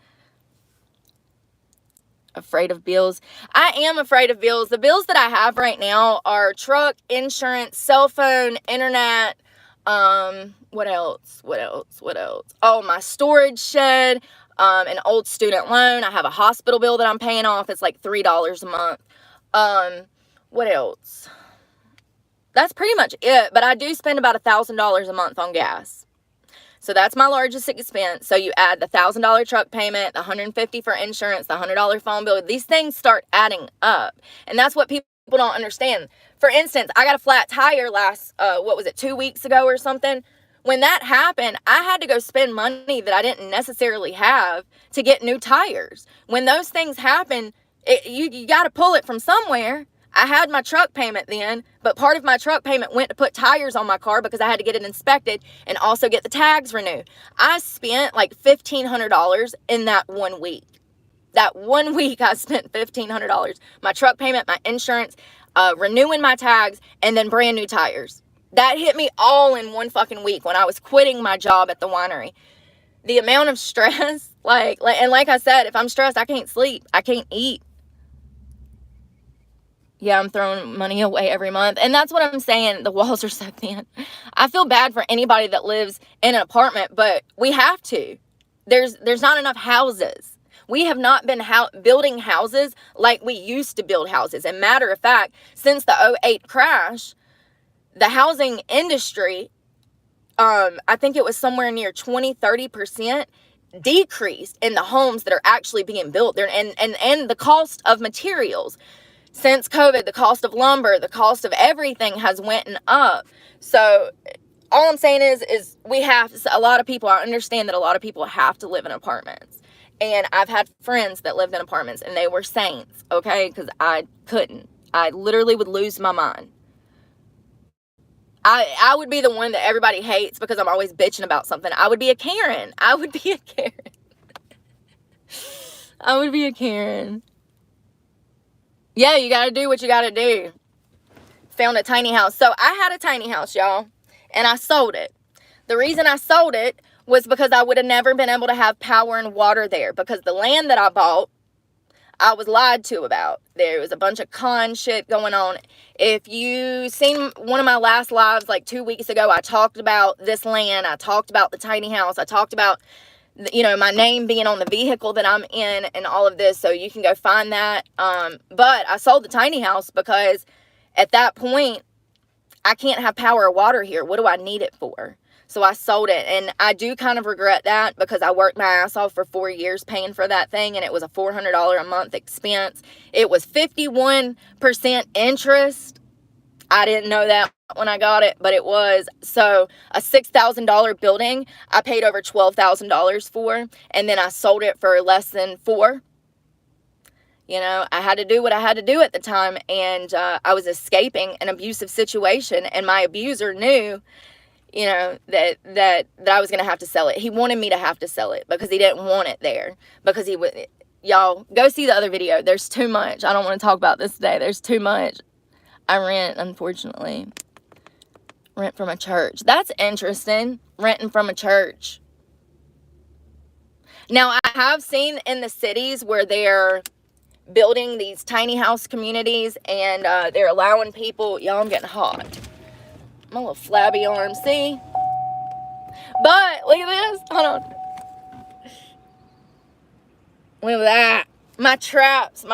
Speaker 1: Afraid of bills. I am afraid of bills. The bills that I have right now are truck, insurance, cell phone, internet. What else? Oh, my storage shed, an old student loan. I have a hospital bill that I'm paying off. It's like $3 a month. What else? That's pretty much it. But I do spend about $1,000 a month on gas. So that's my largest expense. So you add the $1,000 truck payment, the $150 for insurance, the $100 phone bill. These things start adding up. And that's what people don't understand. For instance, I got a flat tire last, 2 weeks ago or something. When that happened, I had to go spend money that I didn't necessarily have to get new tires. When those things happen, you got to pull it from somewhere. I had my truck payment then, but part of my truck payment went to put tires on my car because I had to get it inspected and also get the tags renewed. I spent like $1,500 in that 1 week. That 1 week I spent $1,500. My truck payment, my insurance, renewing my tags, and then brand new tires. That hit me all in 1 fucking week when I was quitting my job at the winery. The amount of stress, like I said, if I'm stressed, I can't sleep. I can't eat. Yeah, I'm throwing money away every month. And that's what I'm saying. The walls are so thin. I feel bad for anybody that lives in an apartment, but we have to. There's not enough houses. We have not been building houses like we used to build houses. And matter of fact, since the 2008 crash, the housing industry, I think it was somewhere near 20-30% decreased in the homes that are actually being built there, and the cost of materials. Since COVID, the cost of lumber, the cost of everything has went up. So all I'm saying is we have, a lot of people, I understand that a lot of people have to live in apartments. And I've had friends that lived in apartments and they were saints, okay? Because I couldn't. I literally would lose my mind. I would be the one that everybody hates because I'm always bitching about something. I would be a Karen. I would be a Karen. I would be a Karen. Yeah, you got to do what you got to do. Found a tiny house. So I had a tiny house, y'all, and I sold it. The reason I sold it was because I would have never been able to have power and water there, because the land that I bought, I was lied to about. There was a bunch of con shit going on. If you seen one of my last lives like 2 weeks ago, I talked about this land. I talked about the tiny house. I talked about, you know, my name being on the vehicle that I'm in and all of this. So you can go find that. But I sold the tiny house because at that point, I can't have power or water here. What do I need it for? So I sold it, and I do kind of regret that because I worked my ass off for 4 years paying for that thing, and it was a $400 a month expense. It was 51% interest. I didn't know that when I got it, but it was. So a $6,000 building, I paid over $12,000 for, and then I sold it for less than $4,000. You know, I had to do what I had to do at the time, and I was escaping an abusive situation, and my abuser knew, you know, that I was going to have to sell it. He wanted me to have to sell it because he didn't want it there, because he would, y'all, go see the other video. There's too much. I don't want to talk about this today. There's too much. I rent, unfortunately. Rent from a church. That's interesting. Renting from a church. Now, I have seen in the cities where they're building these tiny house communities, and they're allowing people, y'all, I'm getting hot. My little flabby arm, see? But, look at this. Hold on. Look at that. My traps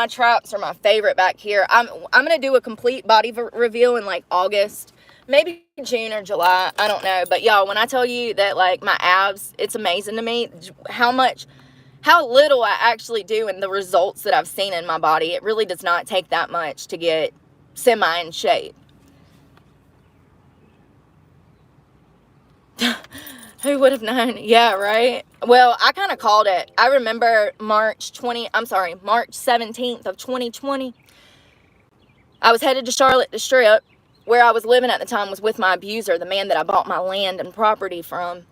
Speaker 1: are my favorite back here. I'm going to do a complete body reveal in like August. Maybe June or July. I don't know. But, y'all, when I tell you that, like, my abs, it's amazing to me how little I actually do and the results that I've seen in my body. It really does not take that much to get semi in shape. Who would have known? Yeah, right? Well, I kind of called it. I remember March 17th of 2020. I was headed to Charlotte to strip. Where I was living at the time was with my abuser, the man that I bought my land and property from,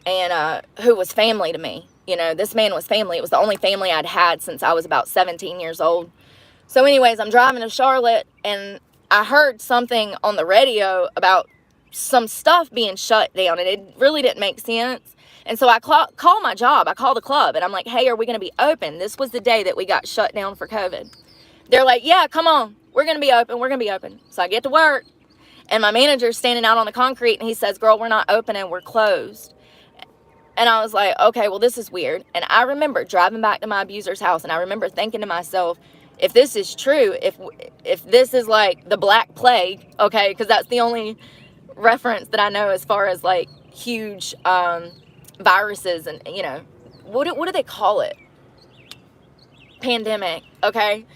Speaker 1: and who was family to me. You know, this man was family. It was the only family I'd had since I was about 17 years old. So anyways, I'm driving to Charlotte, and I heard something on the radio about some stuff being shut down, and it really didn't make sense. And so I call my job. I call the club, and I'm like, hey, are we going to be open? This was the day that we got shut down for COVID. They're like, yeah, come on. We're going to be open. We're going to be open. So I get to work, and my manager's standing out on the concrete, and he says, girl, we're not open, and we're closed. And I was like, okay, well, this is weird. And I remember driving back to my abuser's house, and I remember thinking to myself, if this is true, if this is like the Black Plague, okay, because that's the only reference that I know as far as like huge viruses and, you know, what do they call it? Pandemic, okay?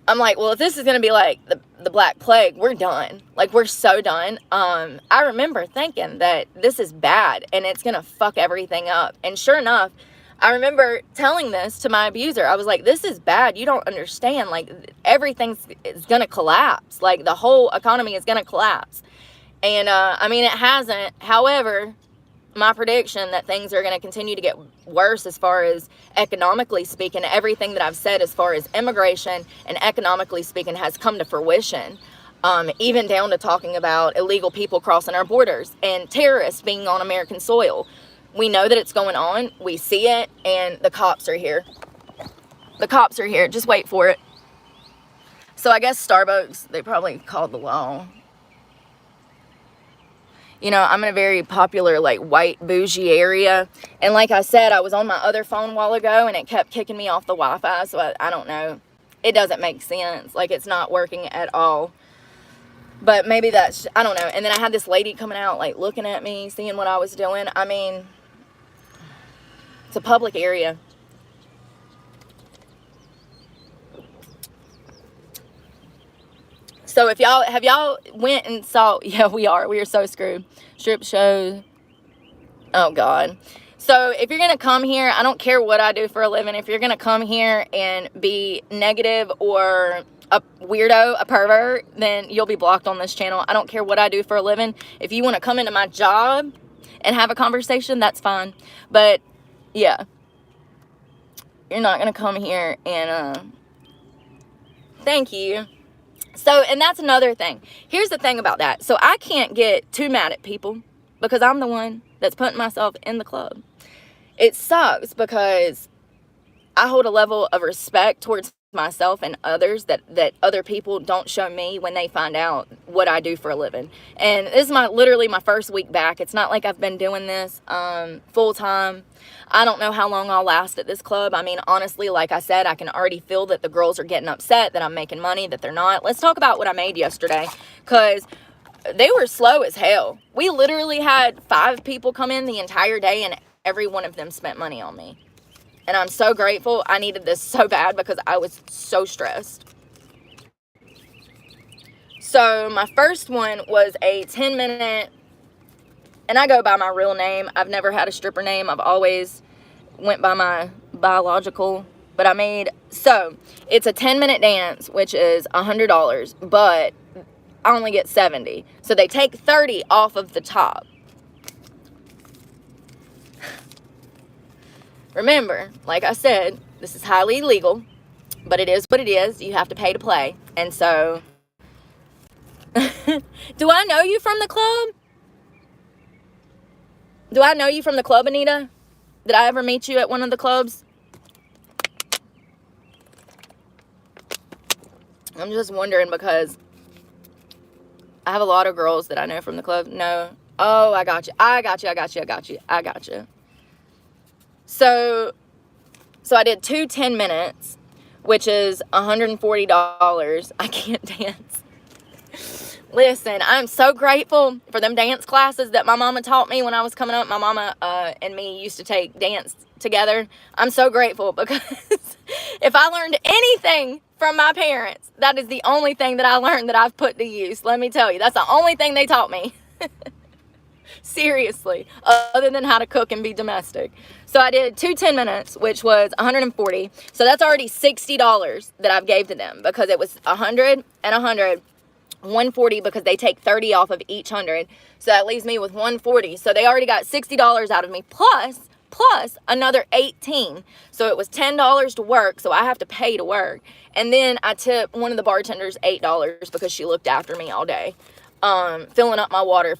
Speaker 1: I'm like, well, if this is going to be like the Black Plague, we're done. Like, we're so done. I remember thinking that this is bad and it's going to fuck everything up. And sure enough, I remember telling this to my abuser. I was like, this is bad. You don't understand. Like, everything's is going to collapse. Like, the whole economy is going to collapse. And, I mean, it hasn't. However, my prediction that things are going to continue to get worse as far as economically speaking, everything that I've said as far as immigration and economically speaking has come to fruition. Even down to talking about illegal people crossing our borders and terrorists being on American soil. We know that it's going on. We see it, and the cops are here. The cops are here. Just wait for it. So I guess Starbucks, they probably called the law. You know, I'm in a very popular, like, white, bougie area. And like I said, I was on my other phone a while ago, and it kept kicking me off the Wi-Fi. So I don't know. It doesn't make sense. Like, it's not working at all. But maybe that's, I don't know. And then I had this lady coming out, like, looking at me, seeing what I was doing. I mean, it's a public area. So if y'all, have y'all went and saw, yeah, we are so screwed. Strip shows. Oh God. So if you're going to come here, I don't care what I do for a living. If you're going to come here and be negative or a weirdo, a pervert, then you'll be blocked on this channel. I don't care what I do for a living. If you want to come into my job and have a conversation, that's fine. But yeah, you're not going to come here and, thank you. So, and that's another thing. Here's the thing about that. So I can't get too mad at people because I'm the one that's putting myself in the club. It sucks because I hold a level of respect towards myself and others that other people don't show me when they find out what I do for a living. And this is literally my first week back. It's not like I've been doing this full time. I don't know how long I'll last at this club. I mean, honestly, like I said, I can already feel that the girls are getting upset that I'm making money, that they're not. Let's talk about what I made yesterday, because they were slow as hell. We literally had 5 people come in the entire day, and every one of them spent money on me. And I'm so grateful. I needed this so bad because I was so stressed. So my first one was a 10-minute, and I go by my real name. I've never had a stripper name. I've always went by my biological. But so it's a 10-minute dance, which is $100, but I only get 70. So they take 30 off of the top. Remember, like I said, this is highly illegal, but it is what it is. You have to pay to play. And so, do I know you from the club? Do I know you from the club, Anita? Did I ever meet you at one of the clubs? I'm just wondering because I have a lot of girls that I know from the club. No. Oh, I got you. So I did 2 10 minutes, which is $140. I can't dance. Listen, I'm so grateful for them dance classes that my mama taught me when I was coming up. My mama and me used to take dance together. I'm so grateful because if I learned anything from my parents, that is the only thing that I learned that I've put to use. Let me tell you, that's the only thing they taught me. Seriously, other than how to cook and be domestic. So I did 2 10 minutes, which was $140. So that's already $60 that I've gave to them because it was 100 and 100, 140 because they take 30 off of each 100. So that leaves me with 140. So they already got $60 out of me plus another 18. So it was $10 to work. So I have to pay to work. And then I tip one of the bartenders $8 because she looked after me all day. Filling up my water.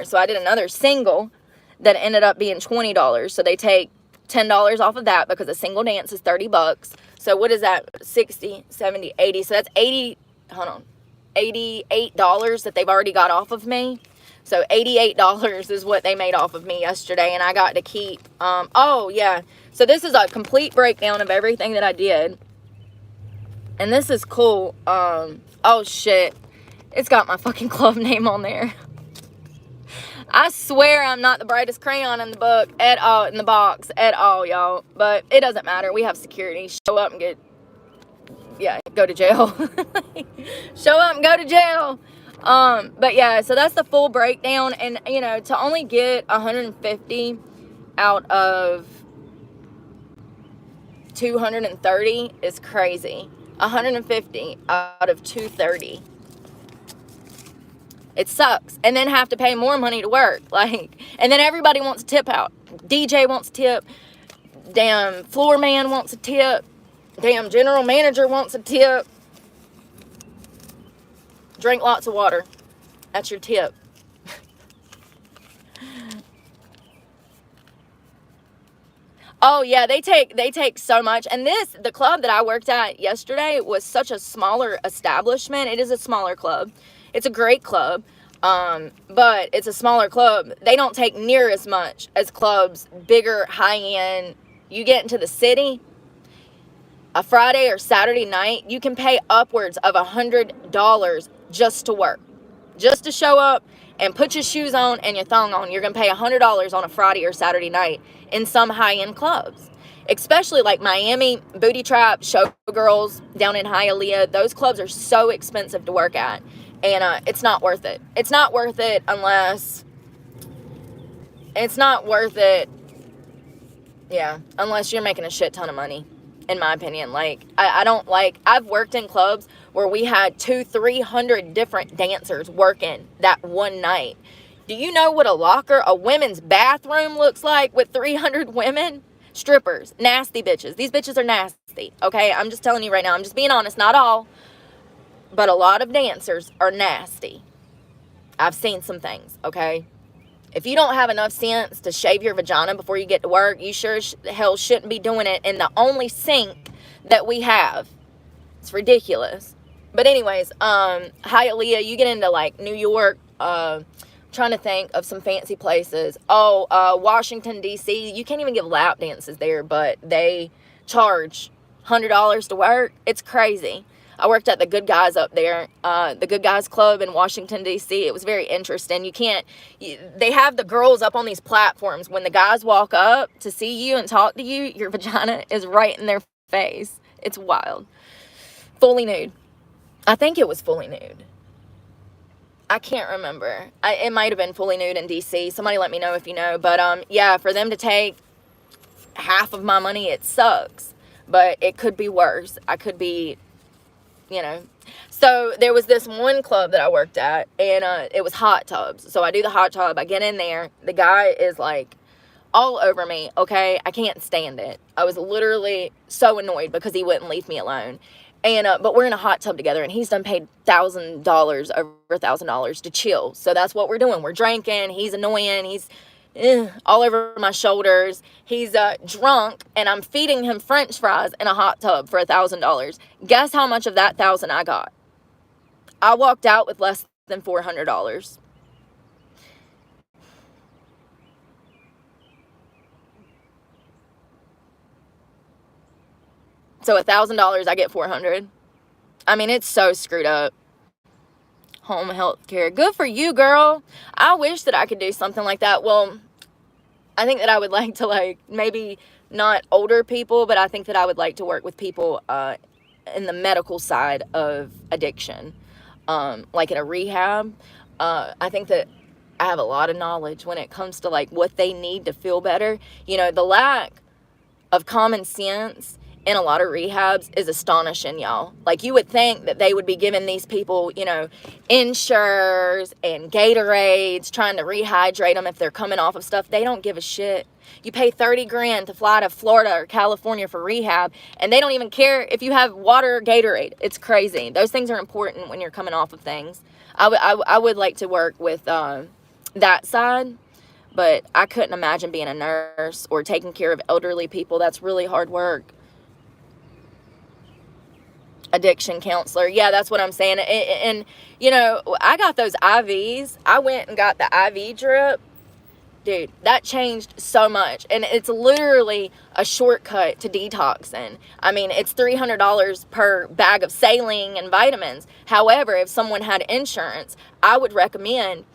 Speaker 1: So I did another single that ended up being $20. So they take $10 off of that because a single dance is $30. So what is that? 60, 70, 80. So that's $88 that they've already got off of me. So $88 is what they made off of me yesterday, and I got to keep, oh yeah. So this is a complete breakdown of everything that I did. And this is cool. Oh shit. It's got my fucking club name on there. I swear I'm not the brightest crayon in the book at all, in the box at all, y'all. But it doesn't matter. We have security. Show up and go to jail. Show up and go to jail. But yeah, so that's the full breakdown. And, you know, to only get 150 out of 230 is crazy. 150 out of 230. It sucks. And then have to pay more money to work. Like, and then everybody wants a tip out. DJ wants a tip. Damn floor man wants a tip. Damn general manager wants a tip. Drink lots of water. That's your tip. Oh yeah, they take so much. And the club that I worked at yesterday was such a smaller establishment. It is a smaller club. It's a great club. But it's a smaller club. They don't take near as much as clubs, bigger, high end. You get into the city, a Friday or Saturday night, you can pay upwards of $100 just to work. Just to show up and put your shoes on and your thong on. You're going to pay $100 on a Friday or Saturday night in some high-end clubs. Especially like Miami, Booty Trap, Showgirls down in Hialeah. Those clubs are so expensive to work at. And it's not worth it. It's not worth it unless... It's not worth it, yeah, unless you're making a shit ton of money, in my opinion. Like, I don't like... I've worked in clubs where we had 200-300 different dancers working that one night. Do you know what a women's bathroom looks like with 300 women? Strippers. Nasty bitches. These bitches are nasty, okay? I'm just telling you right now. I'm just being honest. Not all. But a lot of dancers are nasty. I've seen some things, okay? If you don't have enough sense to shave your vagina before you get to work, you sure hell shouldn't be doing it in the only sink that we have. It's ridiculous. But anyways, Hialeah, you get into like New York, trying to think of some fancy places. Washington, D.C., you can't even give lap dances there, but they charge $100 to work. It's crazy. I worked at the Good Guys up there, the Good Guys Club in Washington, D.C. It was very interesting. They have the girls up on these platforms. When the guys walk up to see you and talk to you, your vagina is right in their face. It's wild. Fully nude. I think it was fully nude. I can't remember. It might have been fully nude in D.C. Somebody let me know if you know. But, yeah, for them to take half of my money, it sucks. But it could be worse. I could be... So there was this one club that I worked at, and it was hot tubs. So I do the hot tub. I get in there. The guy is like all over me. Okay, I can't stand it. I was literally so annoyed because he wouldn't leave me alone. And but we're in a hot tub together, and he's done paid $1,000, over $1,000 to chill. So that's what we're doing. We're drinking. He's annoying. He's all over my shoulders. He's drunk, and I'm feeding him French fries in a hot tub for $1,000. Guess how much of that $1,000 I got? I walked out with less than $400. So $1,000, I get $400. I mean, it's so screwed up. Home health care. Good for you, girl. I wish that I could do something like that. Well, I think that I would like to, maybe not older people, but I think that I would like to work with people in the medical side of addiction, like in a rehab. I think that I have a lot of knowledge when it comes to, what they need to feel better. The lack of common sense in a lot of rehabs is astonishing, y'all. You would think that they would be giving these people, Ensures and Gatorades, trying to rehydrate them if they're coming off of stuff. They don't give a shit. You pay $30,000 to fly to Florida or California for rehab, and they don't even care if you have water or Gatorade. It's crazy. Those things are important when you're coming off of things. I would like to work with that side, but I couldn't imagine being a nurse or taking care of elderly people. That's really hard work. Addiction counselor. Yeah, that's what I'm saying. And I got those IVs. I went and got the IV drip. dude, that changed so much. And it's literally a shortcut to detoxing. I mean, it's $300 per bag of saline and vitamins. However, if someone had insurance, I would recommend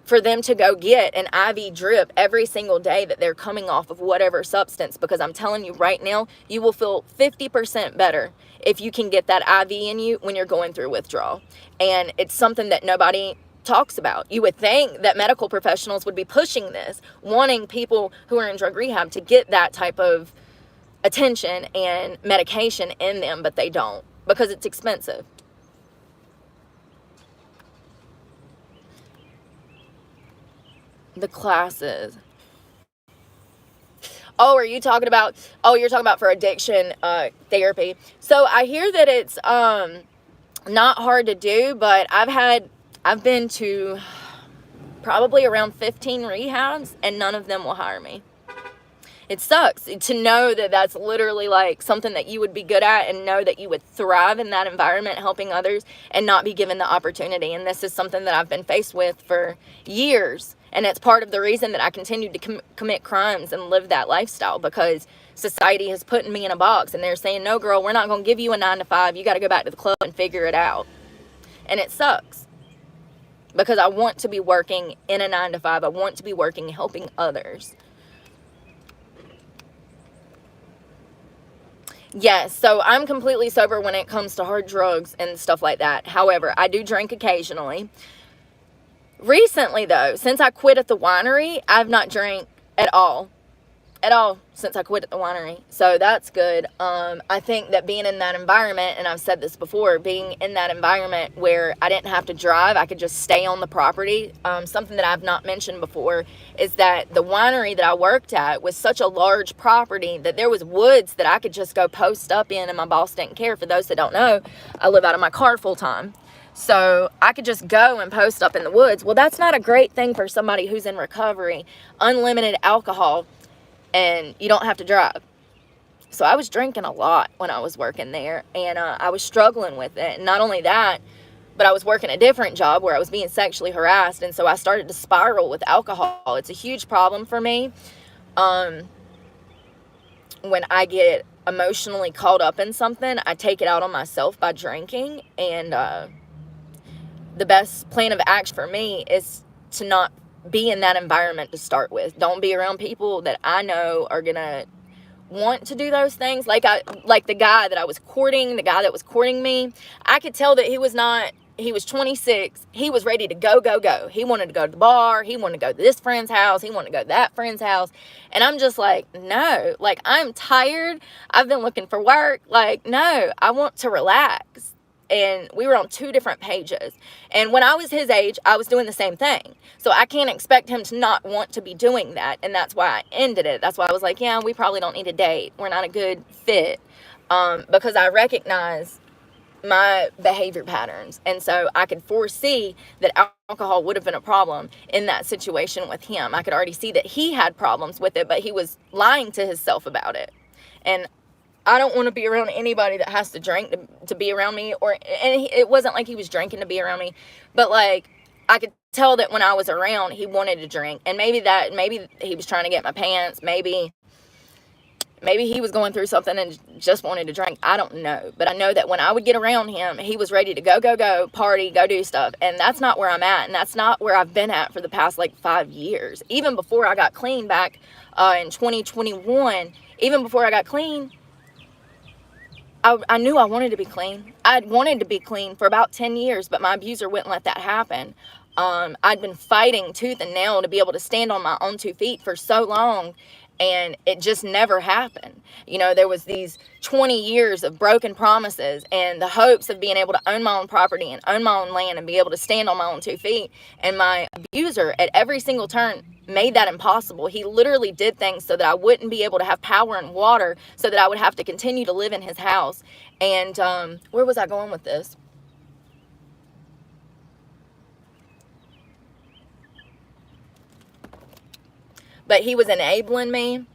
Speaker 1: for them to go get an IV drip every single day that they're coming off of whatever substance, because I'm telling you right now, you will feel 50% better if you can get that IV in you when you're going through withdrawal. And it's something that nobody talks about. You would think that medical professionals would be pushing this, wanting people who are in drug rehab to get that type of attention and medication in them, but they don't, because it's expensive. The classes. Oh, are you talking about, oh, you're talking about for addiction therapy. So I hear that it's not hard to do, but I've been to probably around 15 rehabs, and none of them will hire me. It sucks to know that that's literally like something that you would be good at, and know that you would thrive in that environment helping others, and not be given the opportunity. And this is something that I've been faced with for years. And it's part of the reason that I continue to commit crimes and live that lifestyle, because society has put me in a box, and they're saying, no, girl, we're not going to give you a 9 to 5. You got to go back to the club and figure it out. And it sucks, because I want to be working in a 9 to 5. I want to be working helping others. Yes, so I'm completely sober when it comes to hard drugs and stuff like that. However, I do drink occasionally. Recently, though, since I quit at the winery, I've not drank at all since I quit at the winery. So that's good. I think that being in that environment, and I've said this before, being in that environment where I didn't have to drive, I could just stay on the property. Something that I've not mentioned before is that the winery that I worked at was such a large property that there was woods that I could just go post up in, and my boss didn't care. For those that don't know, I live out of my car full time. So I could just go and post up in the woods. Well, that's not a great thing for somebody who's in recovery. Unlimited alcohol, and you don't have to drive. So I was drinking a lot when I was working there, and I was struggling with it. And not only that, but I was working a different job where I was being sexually harassed, and so I started to spiral with alcohol. It's a huge problem for me. When I get emotionally caught up in something, I take it out on myself by drinking, and the best plan of action for me is to not be in that environment to start with. Don't be around people that I know are gonna want to do those things. Like the guy that I was courting, the guy that was courting me, I could tell that he was 26. He was ready to go. He wanted to go to the bar. He wanted to go to this friend's house. He wanted to go to that friend's house. And I'm just like, no, like, I'm tired. I've been looking for work. Like, no, I want to relax. And we were on 2 different pages. And when I was his age, I was doing the same thing. So I can't expect him to not want to be doing that. And that's why I ended it. That's why I was like, yeah, we probably don't need to date. We're not a good fit. Because I recognize my behavior patterns. And so I could foresee that alcohol would have been a problem in that situation with him. I could already see that he had problems with it, but he was lying to himself about it. And I don't want to be around anybody that has to drink to be around me. And it wasn't like he was drinking to be around me, but like, I could tell that when I was around, he wanted to drink. And maybe he was trying to get my pants. Maybe he was going through something and just wanted to drink. I don't know. But I know that when I would get around him, he was ready to go, party, go do stuff. And that's not where I'm at. And that's not where I've been at for the past like 5 years. Even before I got clean back in 2021, even before I got clean, I knew I wanted to be clean. I'd wanted to be clean for about 10 years, but my abuser wouldn't let that happen. I'd been fighting tooth and nail to be able to stand on my own 2 feet for so long, and it just never happened. You know, there was these 20 years of broken promises and the hopes of being able to own my own property and own my own land and be able to stand on my own 2 feet. And my abuser at every single turn made that impossible. He literally did things so that I wouldn't be able to have power and water, so that I would have to continue to live in his house. And where was I going with this? But he was enabling me.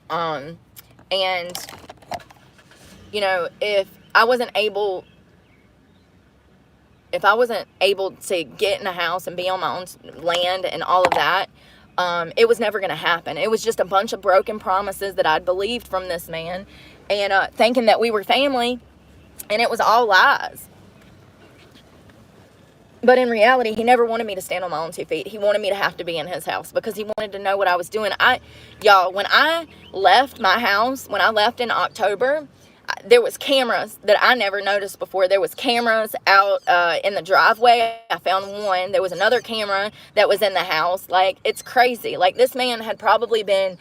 Speaker 1: And, you know, if I wasn't able to get in a house and be on my own land and all of that, It was never going to happen. It was just a bunch of broken promises that I'd believed from this man, and thinking that we were family, and it was all lies. But in reality, he never wanted me to stand on my own 2 feet. He wanted me to have to be in his house because he wanted to know what I was doing. Y'all, when I left my house, when I left in October, there was cameras that I never noticed before. There was cameras out in the driveway. I found one. There was another camera that was in the house. Like, it's crazy. Like, this man had probably been...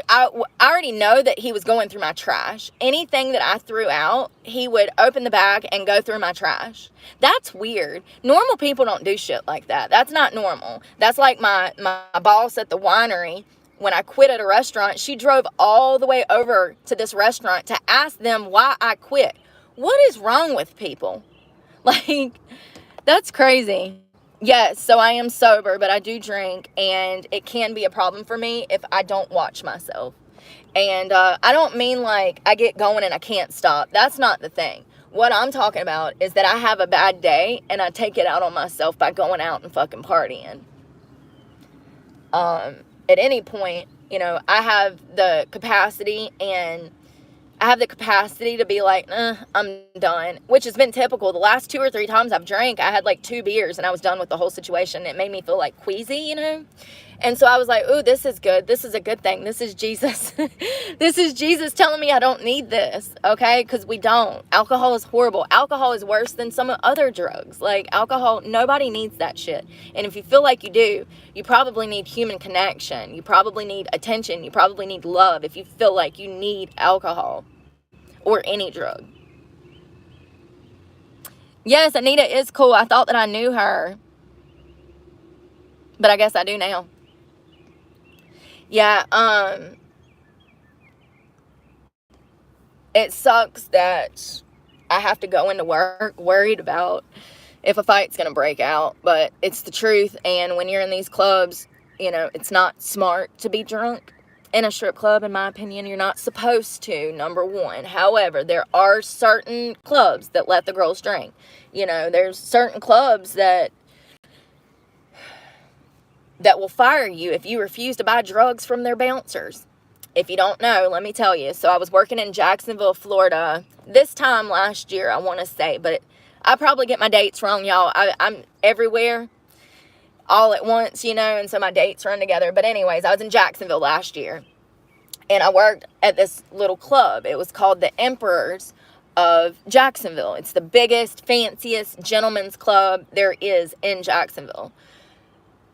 Speaker 1: I already know that he was going through my trash. Anything that I threw out, he would open the bag and go through my trash. That's weird. Normal people don't do shit like that. That's not normal. That's like my boss at the winery. When I quit at a restaurant, she drove all the way over to this restaurant to ask them why I quit. What is wrong with people? Like, that's crazy. Yes, so I am sober, but I do drink, and it can be a problem for me if I don't watch myself. And I don't mean like I get going and I can't stop. That's not the thing. What I'm talking about is that I have a bad day, and I take it out on myself by going out and fucking partying. At any point, you know, I have the capacity to be like, I'm done, which has been typical. The last 2 or 3 times I've drank, I had like 2 beers and I was done with the whole situation. It made me feel like queasy, you know? And so I was like, ooh, this is good. This is a good thing. This is Jesus. This is Jesus telling me I don't need this, okay? Because we don't. Alcohol is horrible. Alcohol is worse than some other drugs. Like, alcohol, nobody needs that shit. And if you feel like you do, you probably need human connection. You probably need attention. You probably need love if you feel like you need alcohol or any drug. Yes, Anita is cool. I thought that I knew her, but I guess I do now. Yeah, it sucks that I have to go into work worried about if a fight's gonna break out, but it's the truth. And when you're in these clubs, you know, it's not smart to be drunk in a strip club. In my opinion, you're not supposed to, number one. However, there are certain clubs that let the girls drink. You know, there's certain clubs that will fire you if you refuse to buy drugs from their bouncers. If you don't know, let me tell you. So I was working in Jacksonville, Florida, this time last year, I want to say, but I probably get my dates wrong, y'all. I'm everywhere all at once, you know, and so my dates run together. But anyways, I was in Jacksonville last year, and I worked at this little club. It was called the Emperors of Jacksonville. It's the biggest, fanciest gentleman's club there is in Jacksonville.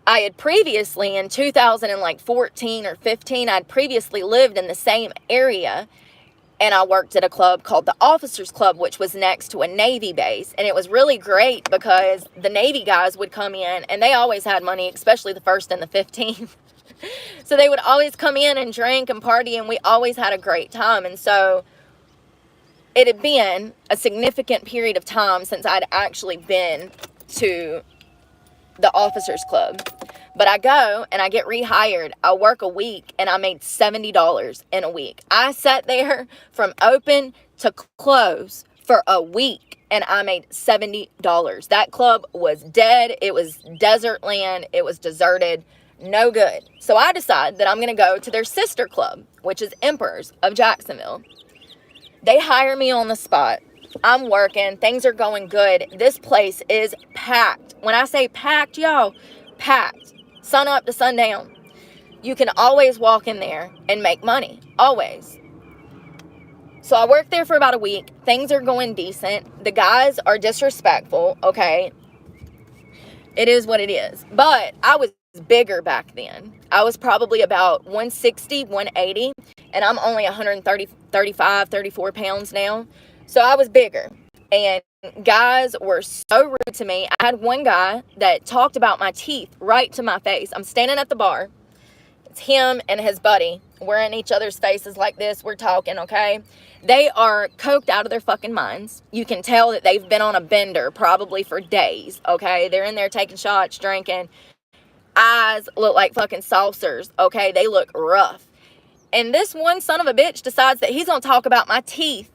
Speaker 1: I had previously, in 2014 or 15, I'd previously lived in the same area, and I worked at a club called the Officers Club, which was next to a Navy base. And it was really great because the Navy guys would come in, and they always had money, especially the 1st and the 15th. So they would always come in and drink and party, and we always had a great time. And so it had been a significant period of time since I'd actually been to the Officers Club. But I go and I get rehired. I work a week and I made $70 in a week. I sat there from open to close for a week and I made $70. That club was dead. It was desert land. It was deserted. No good. So I decide that I'm going to go to their sister club, which is Emperors of Jacksonville. They hire me on the spot. I'm working. Things are going good. This place is packed. When I say packed, y'all, packed. Sun up to sundown. You can always walk in there and make money. Always. So I worked there for about a week. Things are going decent. The guys are disrespectful, okay? It is what it is. But I was bigger back then. I was probably about 160, 180, and I'm only 135, 34 pounds now. So I was bigger, and guys were so rude to me. I had one guy that talked about my teeth right to my face. I'm standing at the bar. It's him and his buddy. We're in each other's faces like this. We're talking, okay? They are coked out of their fucking minds. You can tell that they've been on a bender probably for days, okay? They're in there taking shots, drinking. Eyes look like fucking saucers, okay? They look rough. And this one son of a bitch decides that he's going to talk about my teeth.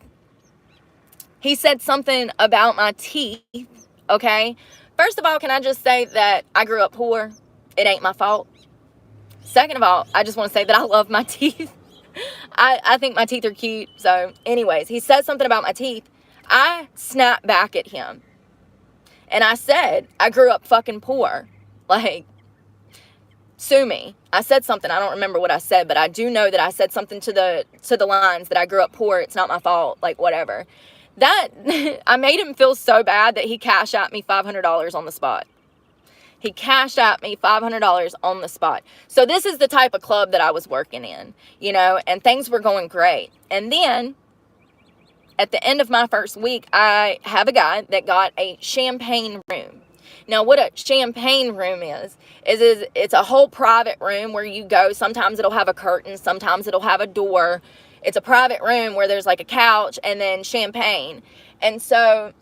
Speaker 1: He said something about my teeth, okay? First of all, can I just say that I grew up poor? It ain't my fault. Second of all, I just want to say that I love my teeth. I think my teeth are cute. So anyways, he said something about my teeth. I snapped back at him. And I said, I grew up fucking poor. Like, sue me. I said something. I don't remember what I said, but I do know that I said something to the lines that I grew up poor. It's not my fault. Like, whatever. That, I made him feel so bad that he cashed out me $500 on the spot. He cashed out me $500 on the spot. So this is the type of club that I was working in, you know, and things were going great. And then at the end of my first week, I have a guy that got a champagne room. Now, what a champagne room is it's a whole private room where you go. Sometimes it'll have a curtain. Sometimes it'll have a door. It's a private room where there's like a couch and then champagne. And so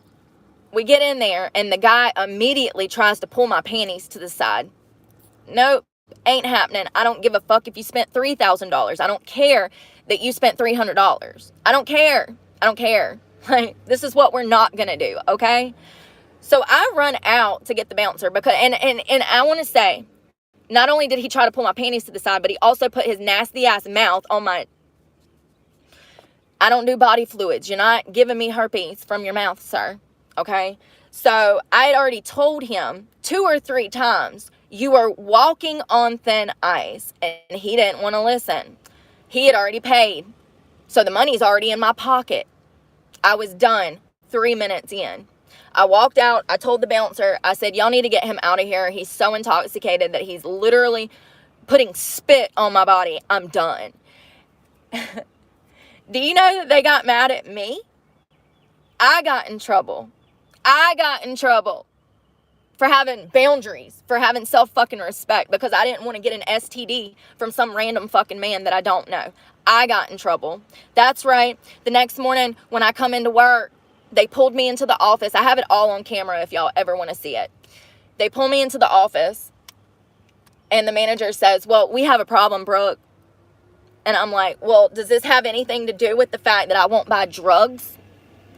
Speaker 1: we get in there and the guy immediately tries to pull my panties to the side. Nope, ain't happening. I don't give a fuck if you spent $3,000. I don't care that you spent $300. I don't care. I don't care. Like, this is what we're not going to do, okay? So I run out to get the bouncer because, and I want to say, not only did he try to pull my panties to the side, but he also put his nasty ass mouth on my, I don't do body fluids. You're not giving me herpes from your mouth, sir. Okay? So I had already told him 2 or 3 times, you are walking on thin ice. And he didn't want to listen. He had already paid. So the money's already in my pocket. I was done 3 minutes in. I walked out. I told the bouncer, I said, y'all need to get him out of here. He's so intoxicated that he's literally putting spit on my body. I'm done. Do you know that they got mad at me? I got in trouble. I got in trouble for having boundaries, for having self-fucking respect, because I didn't want to get an STD from some random fucking man that I don't know. I got in trouble. That's right. The next morning when I come into work, they pulled me into the office. I have it all on camera if y'all ever want to see it. They pull me into the office and the manager says, well, we have a problem, Brooke. And I'm like, well, does this have anything to do with the fact that I won't buy drugs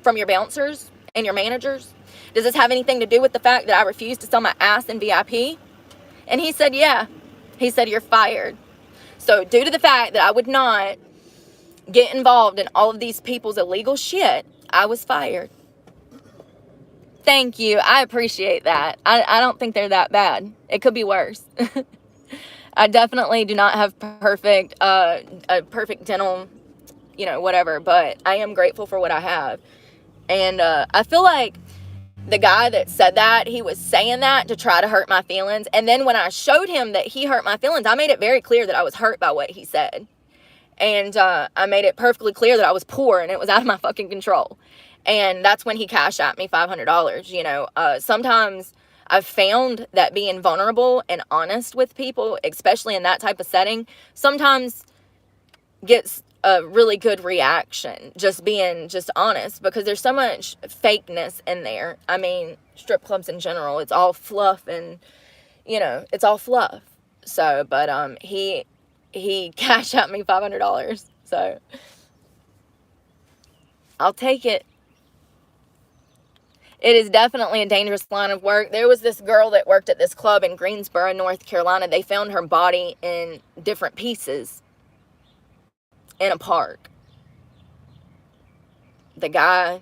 Speaker 1: from your bouncers and your managers? Does this have anything to do with the fact that I refuse to sell my ass in VIP? And he said, yeah. He said, you're fired. So due to the fact that I would not get involved in all of these people's illegal shit, I was fired. Thank you. I appreciate that. I don't think they're that bad. It could be worse. I definitely do not have perfect dental, you know, whatever, but I am grateful for what I have. And I feel like the guy that said that, he was saying that to try to hurt my feelings. And then when I showed him that he hurt my feelings, I made it very clear that I was hurt by what he said. And I made it perfectly clear that I was poor and it was out of my fucking control. And that's when he cashed out me $500, you know. Sometimes I've found that being vulnerable and honest with people, especially in that type of setting, sometimes gets a really good reaction, just being just honest, because there's so much fakeness in there. I mean, strip clubs in general, it's all fluff and, you know, it's all fluff. So, but he cashed out me $500, so I'll take it. It is definitely a dangerous line of work. There was this girl that worked at this club in Greensboro, North Carolina. They found her body in different pieces in a park. The guy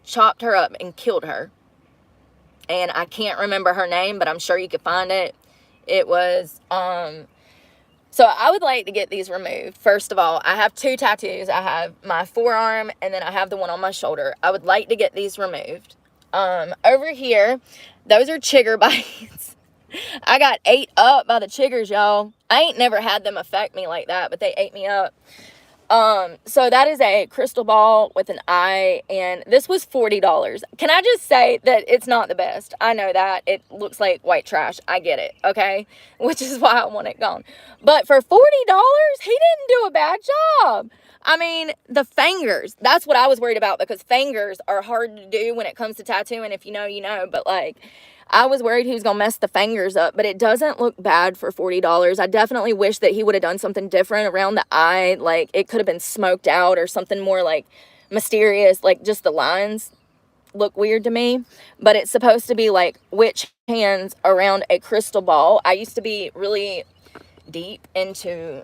Speaker 1: chopped her up and killed her. And I can't remember her name, but I'm sure you could find it. It was, so I would like to get these removed. First of all, I have 2 tattoos. I have my forearm and then I have the one on my shoulder. I would like to get these removed. Over here, those are chigger bites. I got ate up by the chiggers, y'all. I ain't never had them affect me like that, but they ate me up. So that is a crystal ball with an eye, and this was $40. Can I just say that it's not the best? I know that. It looks like white trash. I get it, okay? Which is why I want it gone. But for $40, he didn't do a bad job. I mean, the fingers, that's what I was worried about, because fingers are hard to do when it comes to tattooing. If you know, you know. But, like, I was worried he was going to mess the fingers up, but it doesn't look bad for $40. I definitely wish that he would have done something different around the eye. Like, it could have been smoked out or something more, like, mysterious. Like, just the lines look weird to me. But it's supposed to be, like, witch hands around a crystal ball. I used to be really deep into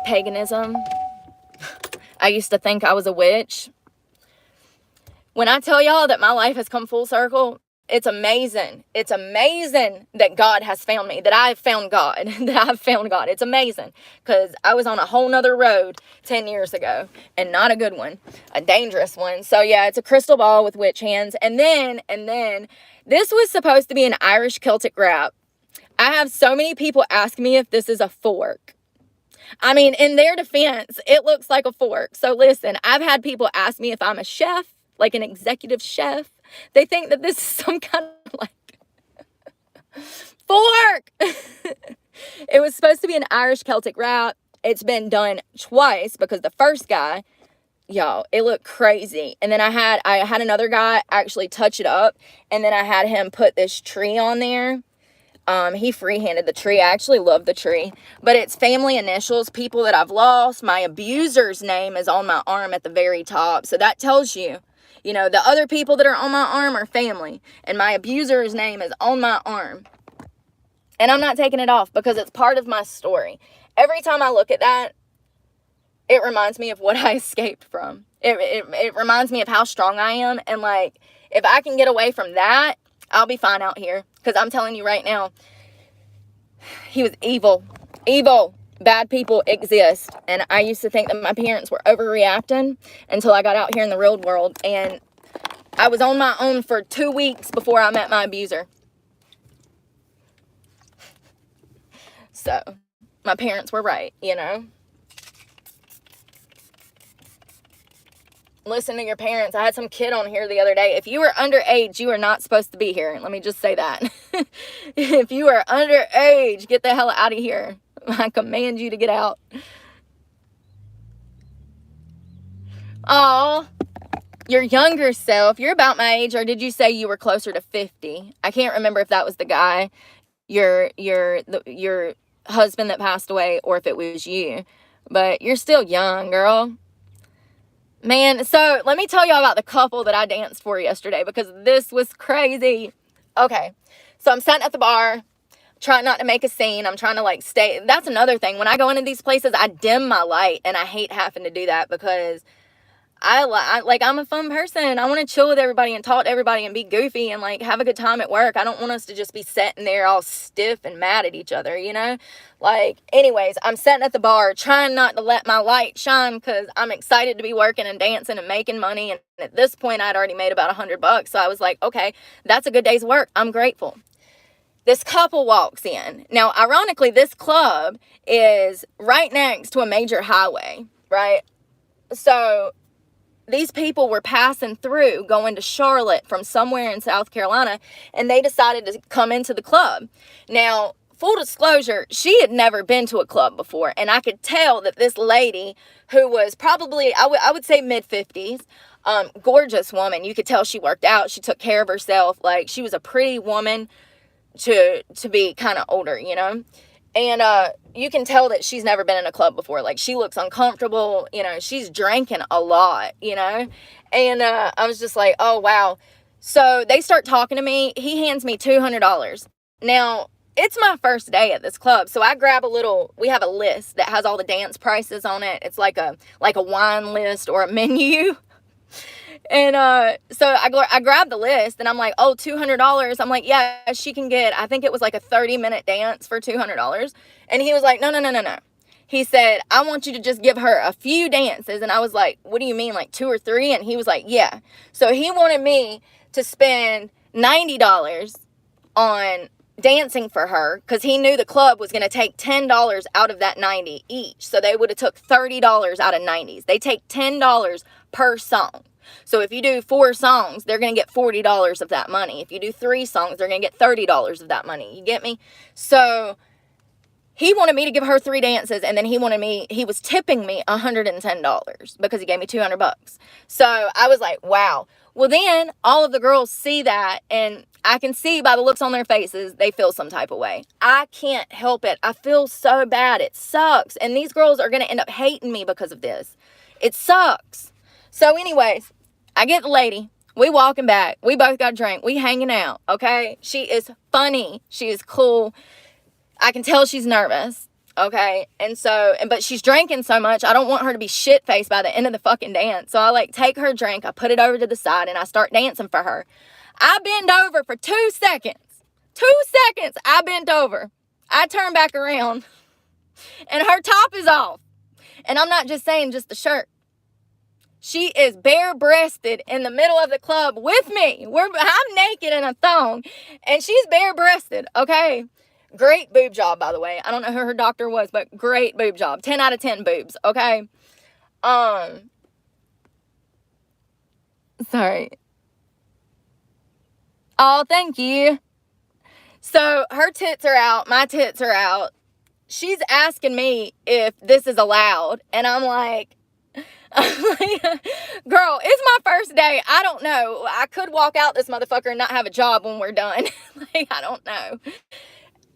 Speaker 1: paganism. I used to think I was a witch. When I tell y'all that my life has come full circle, it's amazing. It's amazing that God has found me, that I've found God, that I've found God. It's amazing, because I was on a whole nother road 10 years ago, and not a good one, a dangerous one. So yeah, it's a crystal ball with witch hands. And then this was supposed to be an Irish Celtic wrap. I have so many people ask me if this is a fork. I mean, in their defense, it looks like a fork. So listen, I've had people ask me if I'm a chef, like an executive chef. They think that this is some kind of like fork. It was supposed to be an Irish Celtic wrap. It's been done twice because the first guy, y'all, it looked crazy. And then I had another guy actually touch it up, and then I had him put this tree on there. He freehanded the tree. I actually love the tree, but it's family initials, people that I've lost. My abuser's name is on my arm at the very top. So that tells you, you know, the other people that are on my arm are family, and my abuser's name is on my arm. And I'm not taking it off because it's part of my story. Every time I look at that, it reminds me of what I escaped from. It reminds me of how strong I am. And like, if I can get away from that, I'll be fine out here. Because I'm telling you right now, he was evil. Evil. Bad people exist. And I used to think that my parents were overreacting until I got out here in the real world. And I was on my own for 2 weeks before I met my abuser. So, my parents were right, you know. Listen to your parents. I had some kid on here the other day. If you are underage, you are not supposed to be here. Let me just say that. If you are underage, get the hell out of here. I command you to get out. Oh, your younger self. You're about my age, or did you say you were closer to 50? I can't remember if that was the guy, your husband that passed away, or if it was you. But you're still young, girl. Man, so let me tell y'all about the couple that I danced for yesterday, because this was crazy. Okay, so I'm sitting at the bar, trying not to make a scene. I'm trying to like stay. That's another thing. When I go into these places, I dim my light, and I hate having to do that because I'm a fun person. I want to chill with everybody and talk to everybody and be goofy and like have a good time at work. I don't want us to just be sitting there all stiff and mad at each other, you know? Like, anyways, I'm sitting at the bar trying not to let my light shine because I'm excited to be working and dancing and making money. And at this point, I'd already made about $100. So I was like, okay, that's a good day's work. I'm grateful. This couple walks in. Now, ironically, this club is right next to a major highway, right? So these people were passing through, going to Charlotte from somewhere in South Carolina, and they decided to come into the club. Now, full disclosure, she had never been to a club before, and I could tell that this lady, who was probably, I would say mid-50s, gorgeous woman. You could tell she worked out, she took care of herself. Like, she was a pretty woman to be kind of older, you know? And you can tell that she's never been in a club before. Like, she looks uncomfortable, you know, she's drinking a lot, you know. And I was just like, oh, wow. So they start talking to me. He hands me $200. Now, it's my first day at this club. So I grab we have a list that has all the dance prices on it. It's like a wine list or a menu. And so I grabbed the list, and I'm like, oh, $200. I'm like, yeah, she can get, I think it was like a 30-minute dance for $200. And he was like, no. He said, I want you to just give her a few dances. And I was like, what do you mean, like 2 or 3? And he was like, yeah. So he wanted me to spend $90 on dancing for her, because he knew the club was going to take $10 out of that $90 each. So they would have took $30 out of $90s. They take $10 per song. So if you do 4 songs, they're going to get $40 of that money. If you do 3 songs, they're going to get $30 of that money. You get me? So he wanted me to give her 3 dances, and then he was tipping me $110 because he gave me $200. So I was like, wow. Well, then all of the girls see that, and I can see by the looks on their faces, they feel some type of way. I can't help it. I feel so bad. It sucks. And these girls are going to end up hating me because of this. It sucks. So anyways, I get the lady. We walking back. We both got a drink. We hanging out, okay? She is funny. She is cool. I can tell she's nervous. Okay. And so, but she's drinking so much, I don't want her to be shit-faced by the end of the fucking dance. So I like take her drink, I put it over to the side, and I start dancing for her. I bend over for 2 seconds. 2 seconds, I bent over. I turn back around, and her top is off. And I'm not just saying just the shirt. She is bare-breasted in the middle of the club with me. I'm naked in a thong, and she's bare-breasted, okay? Great boob job, by the way. I don't know who her doctor was, but great boob job. 10 out of 10 boobs, okay? Sorry. Oh, thank you. So her tits are out. My tits are out. She's asking me if this is allowed. And I'm like, girl, it's my first day. I don't know. I could walk out this motherfucker and not have a job when we're done. Like, I don't know.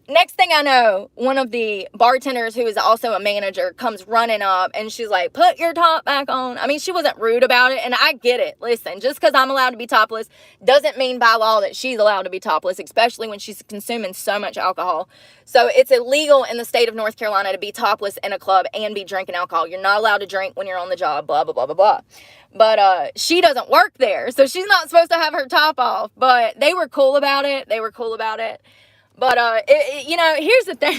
Speaker 1: Next thing I know, one of the bartenders, who is also a manager, comes running up, and she's like, put your top back on. I mean, she wasn't rude about it, and I get it. Listen, just because I'm allowed to be topless doesn't mean by law that she's allowed to be topless, especially when she's consuming so much alcohol. So it's illegal in the state of North Carolina to be topless in a club and be drinking alcohol. You're not allowed to drink when you're on the job, blah, blah, blah, blah, blah. But she doesn't work there, so she's not supposed to have her top off. But they were cool about it. But, you know, here's the thing.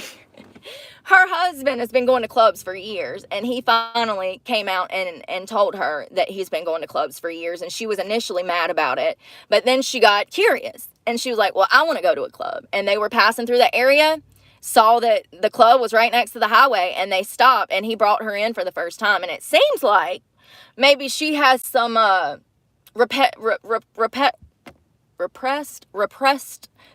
Speaker 1: Her husband has been going to clubs for years, and he finally came out and told her that he's been going to clubs for years, and she was initially mad about it, but then she got curious, and she was like, well, I want to go to a club. And they were passing through the area, saw that the club was right next to the highway, and they stopped, and he brought her in for the first time. And it seems like maybe she has some repressed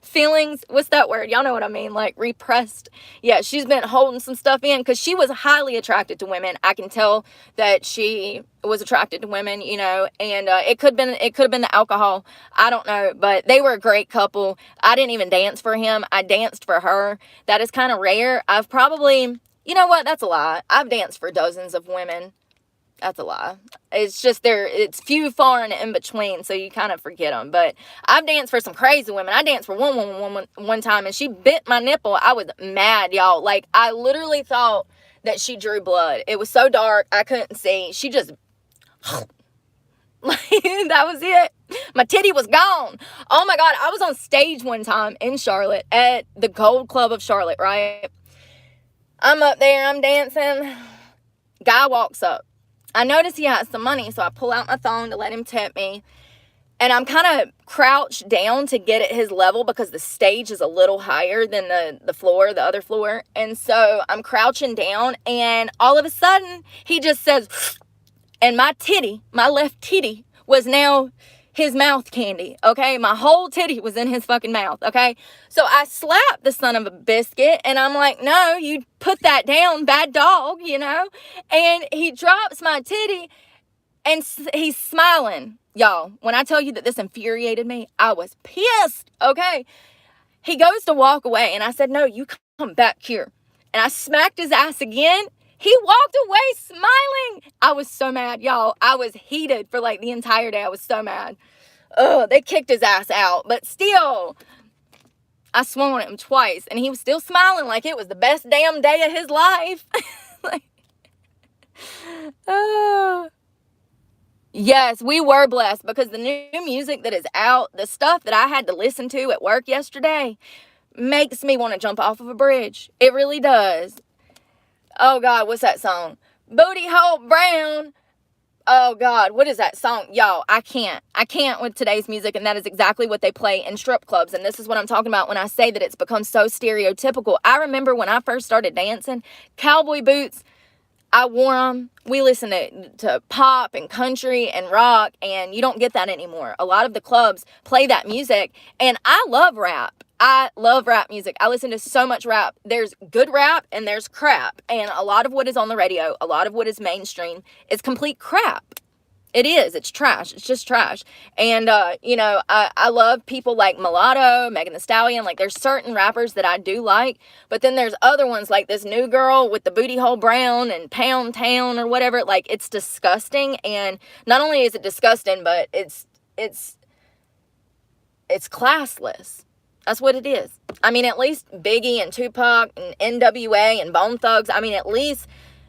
Speaker 1: feelings. What's that word? Y'all know what I mean, like repressed. Yeah, she's been holding some stuff in, because she was highly attracted to women. I can tell that she was attracted to women, you know, and it could have been the alcohol. I don't know, but they were a great couple. I didn't even dance for him. I danced for her. That is kind of rare. I've probably, you know what? That's a lie. I've danced for dozens of women. That's a lie. It's just it's few, far, and in between, so you kind of forget them. But I've danced for some crazy women. I danced for one woman one time, and she bit my nipple. I was mad, y'all. Like, I literally thought that she drew blood. It was so dark, I couldn't see. She just, like, that was it. My titty was gone. Oh, my God. I was on stage one time in Charlotte at the Gold Club of Charlotte, right? I'm up there. I'm dancing. Guy walks up. I notice he has some money, so I pull out my phone to let him tip me. And I'm kind of crouched down to get at his level, because the stage is a little higher than the floor, the other floor. And so I'm crouching down, and all of a sudden, he just says, and my left titty, was now his mouth candy, okay? My whole titty was in his fucking mouth, okay? So I slapped the son of a biscuit, and I'm like, no, you put that down, bad dog, you know? And he drops my titty, and he's smiling. Y'all, when I tell you that this infuriated me, I was pissed, okay? He goes to walk away, and I said, no, you come back here. And I smacked his ass again. He walked away smiling. I was so mad, y'all. I was heated for like the entire day. I was so mad. They kicked his ass out. But still, I swung at him twice, and he was still smiling like it was the best damn day of his life. Like, yes, we were blessed, because the new music that is out, the stuff that I had to listen to at work yesterday, makes me want to jump off of a bridge. It really does. Oh, God, what's that song? Booty Hole Brown. Oh, God, what is that song? Y'all, I can't with today's music, and that is exactly what they play in strip clubs, and this is what I'm talking about when I say that it's become so stereotypical. I remember when I first started dancing, cowboy boots, I wore them. We listened to pop and country and rock, and you don't get that anymore. A lot of the clubs play that music, and I love rap. I love rap music. I listen to so much rap. There's good rap and there's crap. And a lot of what is on the radio, a lot of what is mainstream, is complete crap. It is. It's trash. It's just trash. And, you know, I love people like Mulatto, Megan Thee Stallion. Like, there's certain rappers that I do like. But then there's other ones like this new girl with the Booty Hole Brown and Pound Town or whatever. Like, it's disgusting. And not only is it disgusting, but it's classless. That's what it is. I mean, at least Biggie and Tupac and NWA and Bone Thugs, I mean, at least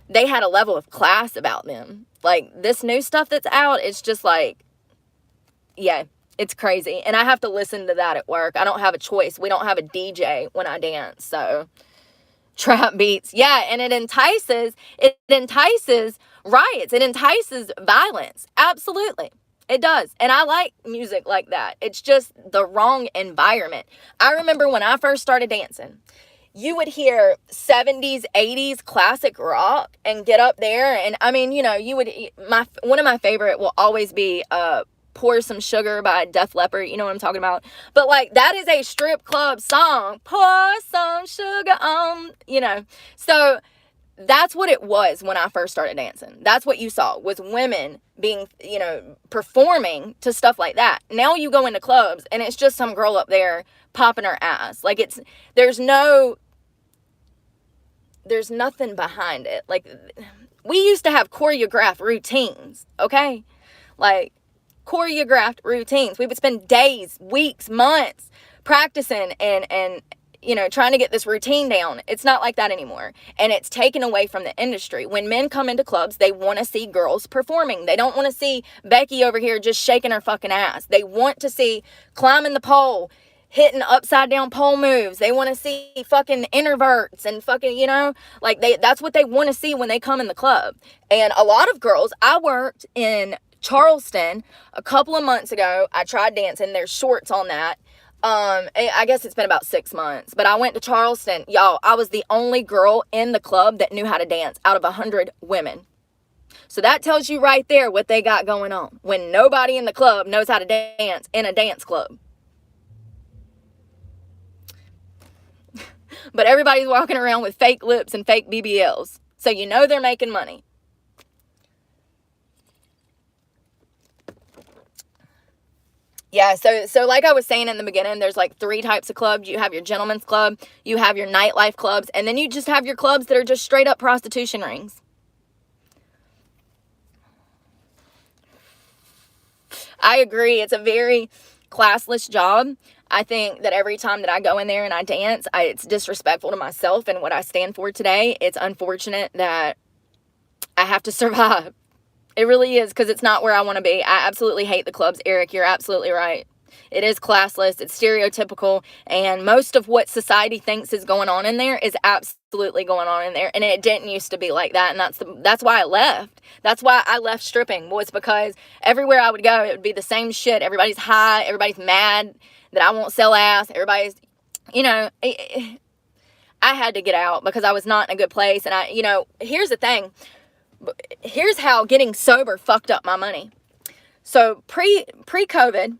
Speaker 1: they had a level of class about them. Like, this new stuff that's out, it's just like, yeah, it's crazy. And I have to listen to that at work. I don't have a choice. We don't have a DJ when I dance. So, trap beats. Yeah, and it entices riots. It entices violence. Absolutely. It does. And I like music like that. It's just the wrong environment. I remember when I first started dancing, you would hear 70s, 80s classic rock and get up there. And I mean, you know, one of my favorite will always be Pour Some Sugar by Def Leppard. You know what I'm talking about? But like, that is a strip club song. Pour some sugar on, you know. So that's what it was when I first started dancing. That's what you saw, was women being, you know, performing to stuff like that. Now you go into clubs and it's just some girl up there popping her ass. Like, there's nothing behind it. Like, we used to have choreographed routines, okay? Like, choreographed routines. We would spend days, weeks, months practicing and you know, trying to get this routine down. It's not like that anymore. And it's taken away from the industry. When men come into clubs, they want to see girls performing. They don't want to see Becky over here just shaking her fucking ass. They want to see climbing the pole, hitting upside down pole moves. They want to see fucking introverts and fucking, you know, like that's what they want to see when they come in the club. And a lot of girls, I worked in Charleston a couple of months ago. I tried dancing. There's shorts on that. I guess it's been about 6 months, but I went to Charleston. Y'all, I was the only girl in the club that knew how to dance out of 100 women. So that tells you right there what they got going on when nobody in the club knows how to dance in a dance club. But everybody's walking around with fake lips and fake BBLs. So you know they're making money. Yeah, so like I was saying in the beginning, there's like 3 types of clubs. You have your gentleman's club, you have your nightlife clubs, and then you just have your clubs that are just straight up prostitution rings. I agree. It's a very classless job. I think that every time that I go in there and I dance, it's disrespectful to myself and what I stand for today. It's unfortunate that I have to survive. It really is, because it's not where I want to be. I absolutely hate the clubs, Eric. You're absolutely right. It is classless. It's stereotypical. And most of what society thinks is going on in there is absolutely going on in there. And it didn't used to be like that. And that's why I left. That's why I left stripping, was because everywhere I would go, it would be the same shit. Everybody's high. Everybody's mad that I won't sell ass. Everybody's, you know, I had to get out because I was not in a good place. And you know, here's the thing. Here's how getting sober fucked up my money. So pre-COVID,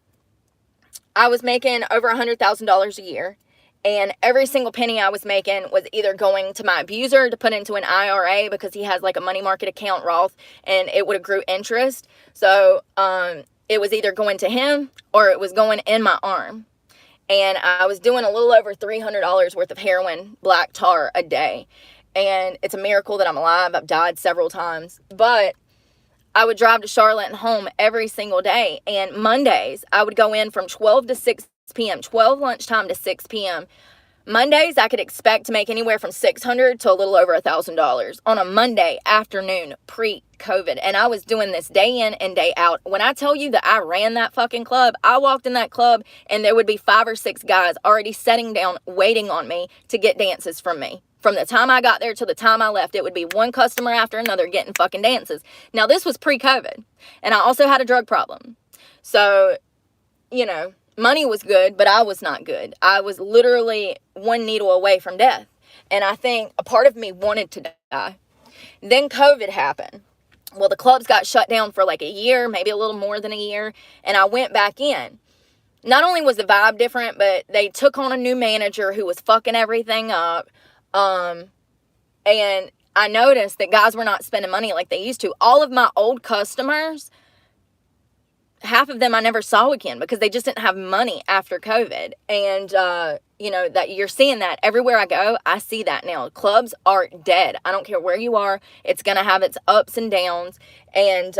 Speaker 1: I was making over $100,000 a year, and every single penny I was making was either going to my abuser to put into an IRA because he has like a money market account, Roth, and it would accrue interest. So it was either going to him or it was going in my arm. And I was doing a little over $300 worth of heroin, black tar, a day. And it's a miracle that I'm alive. I've died several times. But I would drive to Charlotte and home every single day. And Mondays, I would go in from 12 to 6 p.m., 12 lunchtime to 6 p.m. Mondays, I could expect to make anywhere from $600 to a little over $1,000 on a Monday afternoon pre-COVID. And I was doing this day in and day out. When I tell you that I ran that fucking club, I walked in that club and there would be 5 or 6 guys already sitting down waiting on me to get dances from me. From the time I got there till the time I left, it would be one customer after another getting fucking dances. Now, this was pre-COVID, and I also had a drug problem. So, you know, money was good, but I was not good. I was literally one needle away from death. And I think a part of me wanted to die. Then COVID happened. Well, the clubs got shut down for like a year, maybe a little more than a year, and I went back in. Not only was the vibe different, but they took on a new manager who was fucking everything up. And I noticed that guys were not spending money like they used to. All of my old customers, half of them I never saw again because they just didn't have money after COVID. And, you know, that you're seeing that everywhere I go. I see that now. Clubs are dead. I don't care where you are. It's going to have its ups and downs. And,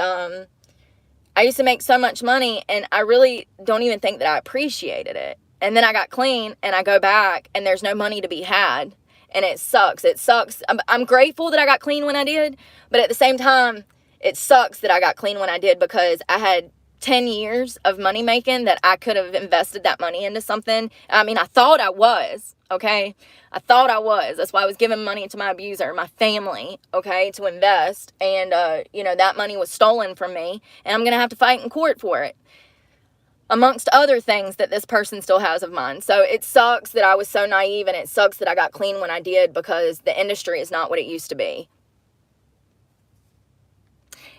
Speaker 1: I used to make so much money and I really don't even think that I appreciated it. And then I got clean, and I go back, and there's no money to be had. And it sucks. It sucks. I'm grateful that I got clean when I did, but at the same time, it sucks that I got clean when I did, because I had 10 years of money making that I could have invested that money into something. I mean, I thought I was, okay? I thought I was. That's why I was giving money to my abuser, my family, okay, to invest. And, that money was stolen from me, and I'm going to have to fight in court for it, amongst other things that this person still has of mine. So it sucks that I was so naive, and it sucks that I got clean when I did, because the industry is not what it used to be.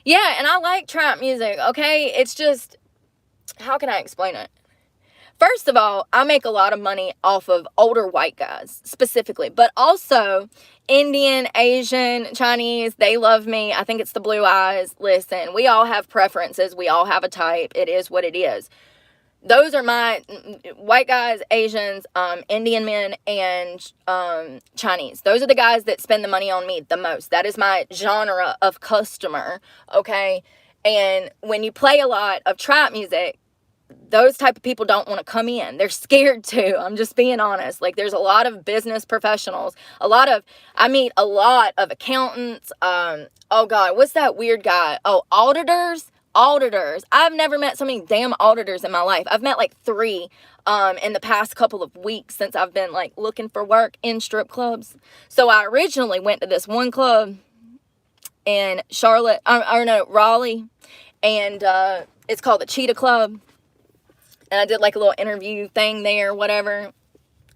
Speaker 1: Yeah, and I like trap music, okay? It's just, how can I explain it? First of all, I make a lot of money off of older white guys, specifically. But also, Indian, Asian, Chinese, they love me. I think it's the blue eyes. Listen, we all have preferences. We all have a type. It is what it is. Those are my white guys, Asians, Indian men, and Chinese. Those are the guys that spend the money on me the most. That is my genre of customer, okay? And when you play a lot of trap music, those type of people don't want to come in. They're scared to. I'm just being honest. Like, there's a lot of business professionals. I meet a lot of accountants. Oh God, what's that weird guy? Oh, auditors. I've never met so many damn auditors in my life. I've met like 3 in the past couple of weeks since I've been like looking for work in strip clubs. So I originally went to this one club in Raleigh, and it's called the Cheetah Club. And I did like a little interview thing there, whatever.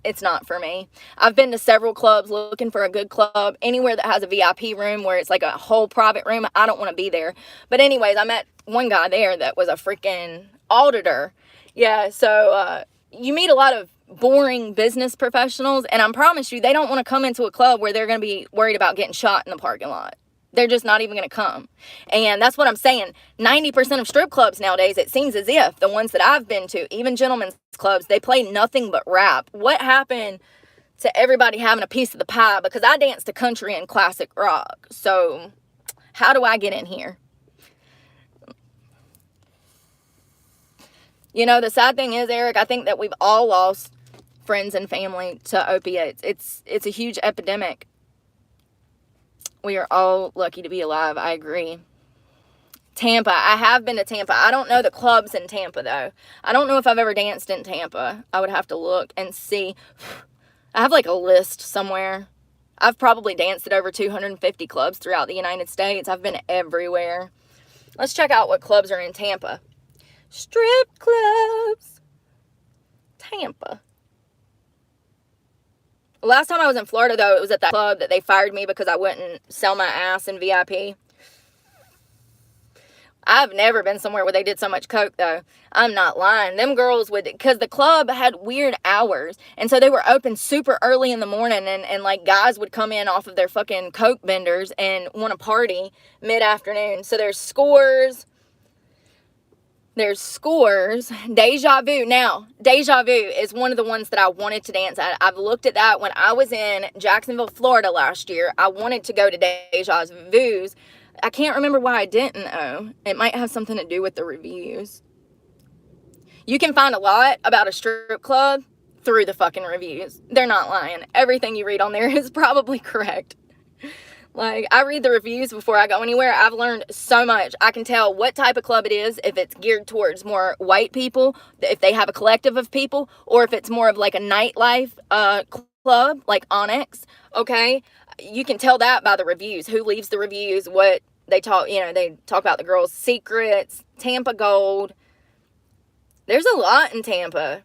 Speaker 1: It's not for me. I've been to several clubs looking for a good club. Anywhere that has a VIP room where it's like a whole private room, I don't want to be there. But anyways, I met one guy there that was a freaking auditor. Yeah, so you meet a lot of boring business professionals, and I promise you, they don't want to come into a club where they're going to be worried about getting shot in the parking lot. They're just not even going to come. And that's what I'm saying. 90% of strip clubs nowadays, it seems as if the ones that I've been to, even gentlemen's clubs, they play nothing but rap. What happened to everybody having a piece of the pie? Because I dance to country and classic rock. So how do I get in here? The sad thing is, Eric, I think that we've all lost friends and family to opiates. It's a huge epidemic. We are all lucky to be alive. I agree. Tampa. I have been to Tampa. I don't know the clubs in Tampa, though. I don't know if I've ever danced in Tampa. I would have to look and see. I have like a list somewhere. I've probably danced at over 250 clubs throughout the United States. I've been everywhere. Let's check out what clubs are in Tampa. Strip clubs. Tampa. Last time I was in Florida, though, it was at that club that they fired me because I wouldn't sell my ass in VIP. I've never been somewhere where they did so much coke, though. I'm not lying. Them girls would, because the club had weird hours, and so they were open super early in the morning, and like guys would come in off of their fucking coke benders and want to party mid-afternoon. So there's Scores. Deja Vu. Now, Deja Vu is one of the ones that I wanted to dance at. I've looked at that when I was in Jacksonville, Florida last year. I wanted to go to Deja Vu's. I can't remember why I didn't, though. It might have something to do with the reviews. You can find a lot about a strip club through the fucking reviews. They're not lying. Everything you read on there is probably correct. Like, I read the reviews before I go anywhere. I've learned so much. I can tell what type of club it is, if it's geared towards more white people, if they have a collective of people, or if it's more of like a nightlife club, like Onyx, okay? You can tell that by the reviews. Who leaves the reviews, what they talk, they talk about the girls' secrets, Tampa Gold. There's a lot in Tampa.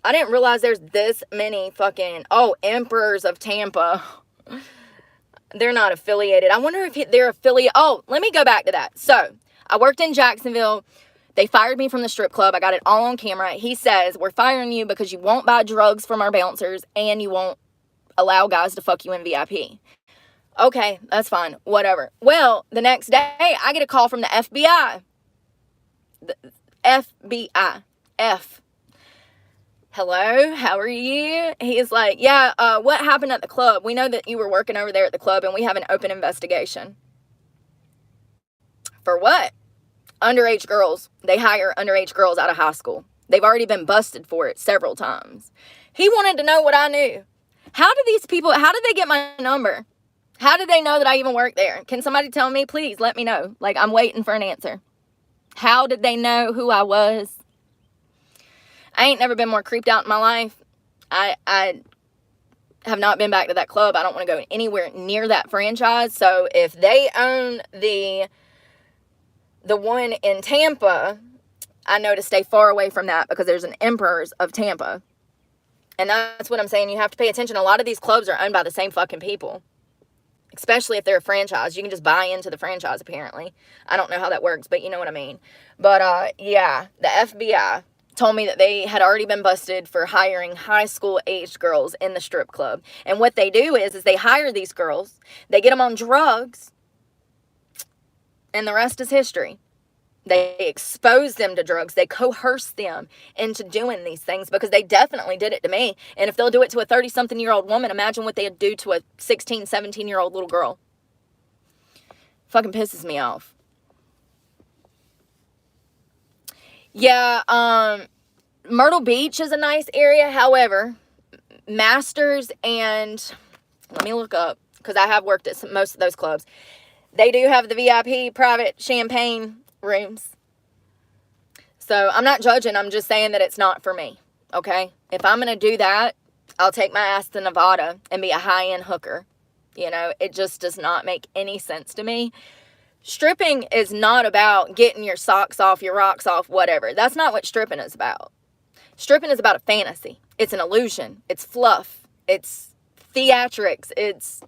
Speaker 1: I didn't realize there's this many fucking, Emperors of Tampa. They're not affiliated. I wonder if they're affiliated. Oh, let me go back to that. So, I worked in Jacksonville. They fired me from the strip club. I got it all on camera. He says, we're firing you because you won't buy drugs from our bouncers and you won't allow guys to fuck you in VIP. Okay, that's fine. Whatever. Well, the next day, I get a call from the FBI. The FBI. Hello, how are you? He's like, yeah, what happened at the club? We know that you were working over there at the club, and we have an open investigation. For what? Underage girls. They hire underage girls out of high school. They've already been busted for it several times. He wanted to know what I knew. How did they get my number? How did they know that I even worked there? Can somebody tell me? Please let me know. Like, I'm waiting for an answer. How did they know who I was? I ain't never been more creeped out in my life. I have not been back to that club. I don't want to go anywhere near that franchise. So if they own the one in Tampa, I know to stay far away from that, because there's an Emperor's of Tampa. And that's what I'm saying. You have to pay attention. A lot of these clubs are owned by the same fucking people. Especially if they're a franchise. You can just buy into the franchise, apparently. I don't know how that works, but you know what I mean. But, yeah, the FBI told me that they had already been busted for hiring high school aged girls in the strip club. And what they do is they hire these girls, they get them on drugs, and the rest is history. They expose them to drugs. They coerce them into doing these things, because they definitely did it to me. And if they'll do it to a 30-something-year-old woman, imagine what they'd do to a 16, 17-year-old little girl. Fucking pisses me off. Yeah, Myrtle Beach is a nice area. However, Masters and, let me look up, because I have worked at most of those clubs. They do have the VIP private champagne rooms. So I'm not judging. I'm just saying that it's not for me. Okay? If I'm going to do that, I'll take my ass to Nevada and be a high-end hooker. You know, it just does not make any sense to me. Stripping is not about getting your socks off, your rocks off, whatever. That's not what stripping is about. Stripping is about a fantasy. It's an illusion. It's fluff. It's theatrics. It's,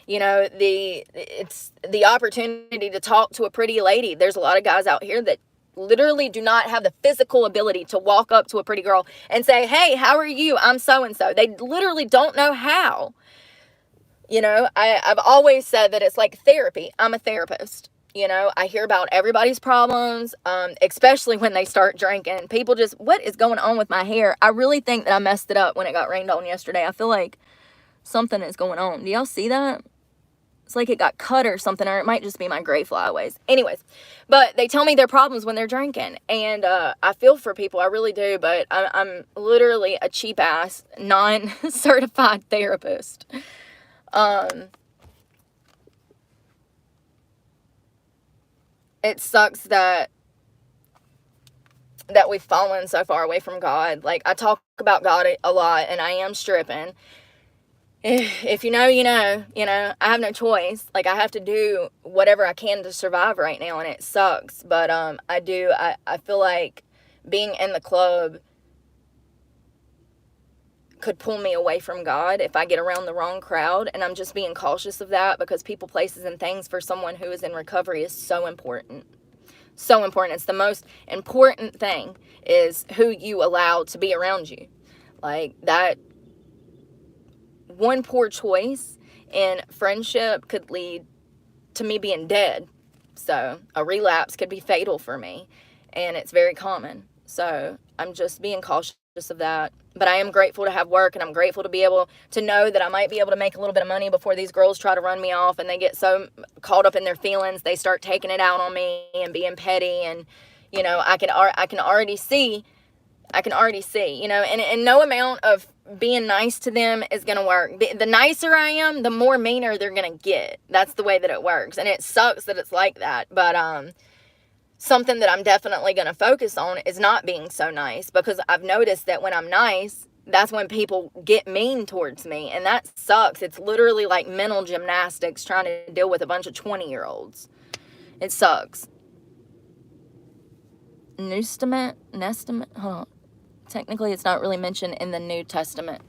Speaker 1: you know, it's the opportunity to talk to a pretty lady. There's a lot of guys out here that literally do not have the physical ability to walk up to a pretty girl and say, hey, how are you? I'm so-and-so. They literally don't know how. You know, I've always said that it's like therapy. I'm a therapist. You know, I hear about everybody's problems, especially when they start drinking. People just, what is going on with my hair? I really think that I messed it up when it got rained on yesterday. I feel like something is going on. Do y'all see that? It's like it got cut or something, or it might just be my gray flyaways. Anyways, but they tell me their problems when they're drinking, and I feel for people. I really do, but I'm literally a cheap-ass, non-certified therapist. It sucks that we've fallen so far away from God. Like, I talk about God a lot, and I am stripping. If you know, you know, I have no choice. Like, I have to do whatever I can to survive right now, and it sucks. But I feel like being in the club could pull me away from God if I get around the wrong crowd, and I'm just being cautious of that, because people, places, and things for someone who is in recovery is so important. So important. It's the most important thing, is who you allow to be around you. Like, that one poor choice in friendship could lead to me being dead. So a relapse could be fatal for me, and it's very common. So I'm just being cautious of that. But I am grateful to have work, and I'm grateful to be able to know that I might be able to make a little bit of money before these girls try to run me off, and they get so caught up in their feelings, they start taking it out on me and being petty. And, you know, I can already see, you know, and no amount of being nice to them is going to work. The nicer I am, the more meaner they're going to get. That's the way that it works. And it sucks that it's like that. But, something that I'm definitely going to focus on is not being so nice, because I've noticed that when I'm nice, that's when people get mean towards me, and that sucks. It's literally like mental gymnastics trying to deal with a bunch of 20-year-olds. It sucks. Nestament? Hold on. Technically, it's not really mentioned in the New Testament.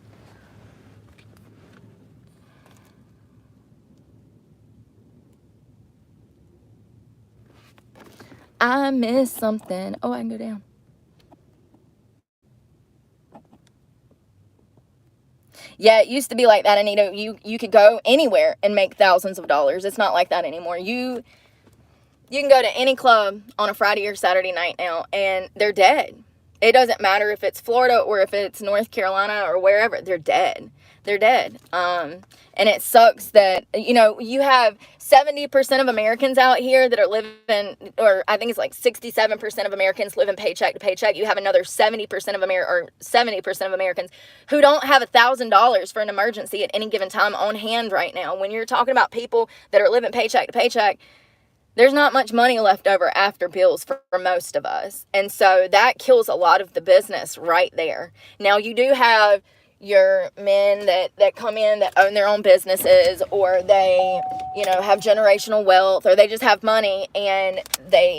Speaker 1: I missed something. Oh, I can go down. Yeah, it used to be like that, Anita. You could go anywhere and make thousands of dollars. It's not like that anymore. You can go to any club on a Friday or Saturday night now, and they're dead. It doesn't matter if it's Florida or if it's North Carolina or wherever. They're dead. they're dead. And it sucks that, you know, you have 70% of Americans out here that are living, or I think it's like 67% of Americans living paycheck to paycheck. You have another 70% of 70% of Americans who don't have $1,000 for an emergency at any given time on hand right now. When you're talking about people that are living paycheck to paycheck, there's not much money left over after bills for most of us. And so that kills a lot of the business right there. Now, you do have your men that come in that own their own businesses, or they, you know, have generational wealth, or they just have money, and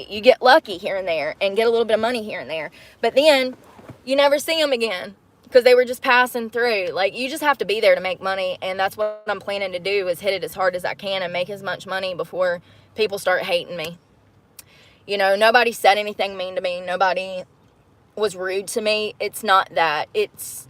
Speaker 1: you get lucky here and there and get a little bit of money here and there. But then you never see them again because they were just passing through. Like, you just have to be there to make money, and that's what I'm planning to do, is hit it as hard as I can and make as much money before people start hating me. You know, nobody said anything mean to me. Nobody was rude to me. It's not that. It's,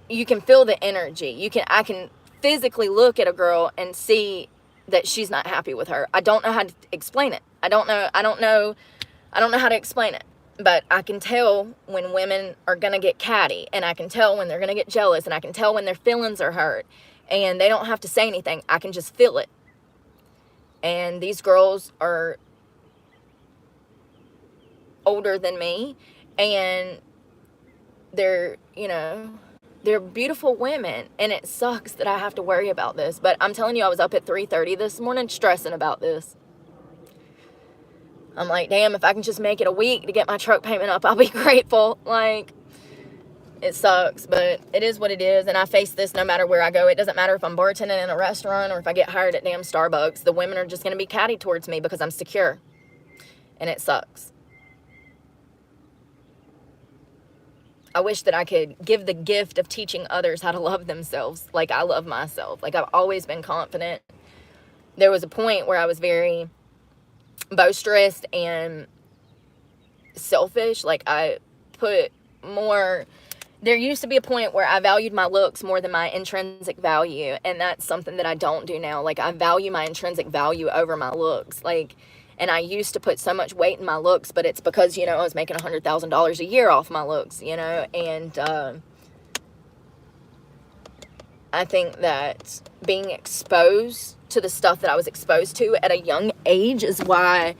Speaker 1: you can feel the energy. I can physically look at a girl and see that she's not happy with her. I don't know how to explain it. I don't know how to explain it. But I can tell when women are going to get catty, and I can tell when they're going to get jealous, and I can tell when their feelings are hurt, and they don't have to say anything. I can just feel it. And these girls are older than me, and they're, you know, they're beautiful women, and it sucks that I have to worry about this. But I'm telling you, I was up at 3:30 this morning stressing about this. I'm like, damn, if I can just make it a week to get my truck payment up, I'll be grateful. Like, it sucks, but it is what it is, and I face this no matter where I go. It doesn't matter if I'm bartending in a restaurant or if I get hired at damn Starbucks. The women are just going to be catty towards me because I'm secure, and it sucks. I wish that I could give the gift of teaching others how to love themselves like I love myself. Like, I've always been confident. There was a point where I was very boisterous and selfish. Like, I put more... There used to be a point where I valued my looks more than my intrinsic value, and that's something that I don't do now. Like, I value my intrinsic value over my looks. Like, and I used to put so much weight in my looks, but it's because, you know, I was making $100,000 a year off my looks, you know, and I think that being exposed to the stuff that I was exposed to at a young age is why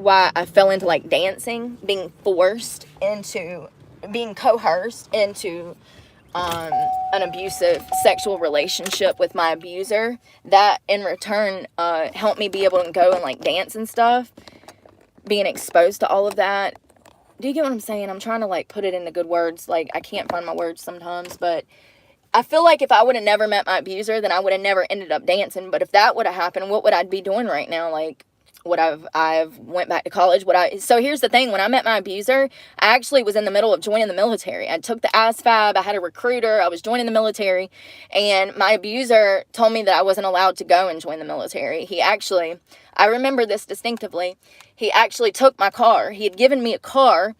Speaker 1: I fell into, like, dancing, being coerced into an abusive sexual relationship with my abuser. That in return helped me be able to go and, like, dance and stuff. Being exposed to all of that. Do you get what I'm saying? I'm trying to, like, put it into good words. Like, I can't find my words sometimes, but I feel like if I would have never met my abuser, then I would have never ended up dancing. But if that would have happened, what would I be doing right now? Like, I've went back to college. So here's the thing. When I met my abuser, I actually was in the middle of joining the military. I took the ASFAB. I had a recruiter. I was joining the military. And my abuser told me that I wasn't allowed to go and join the military. I remember this distinctively. He actually took my car. He had given me a car,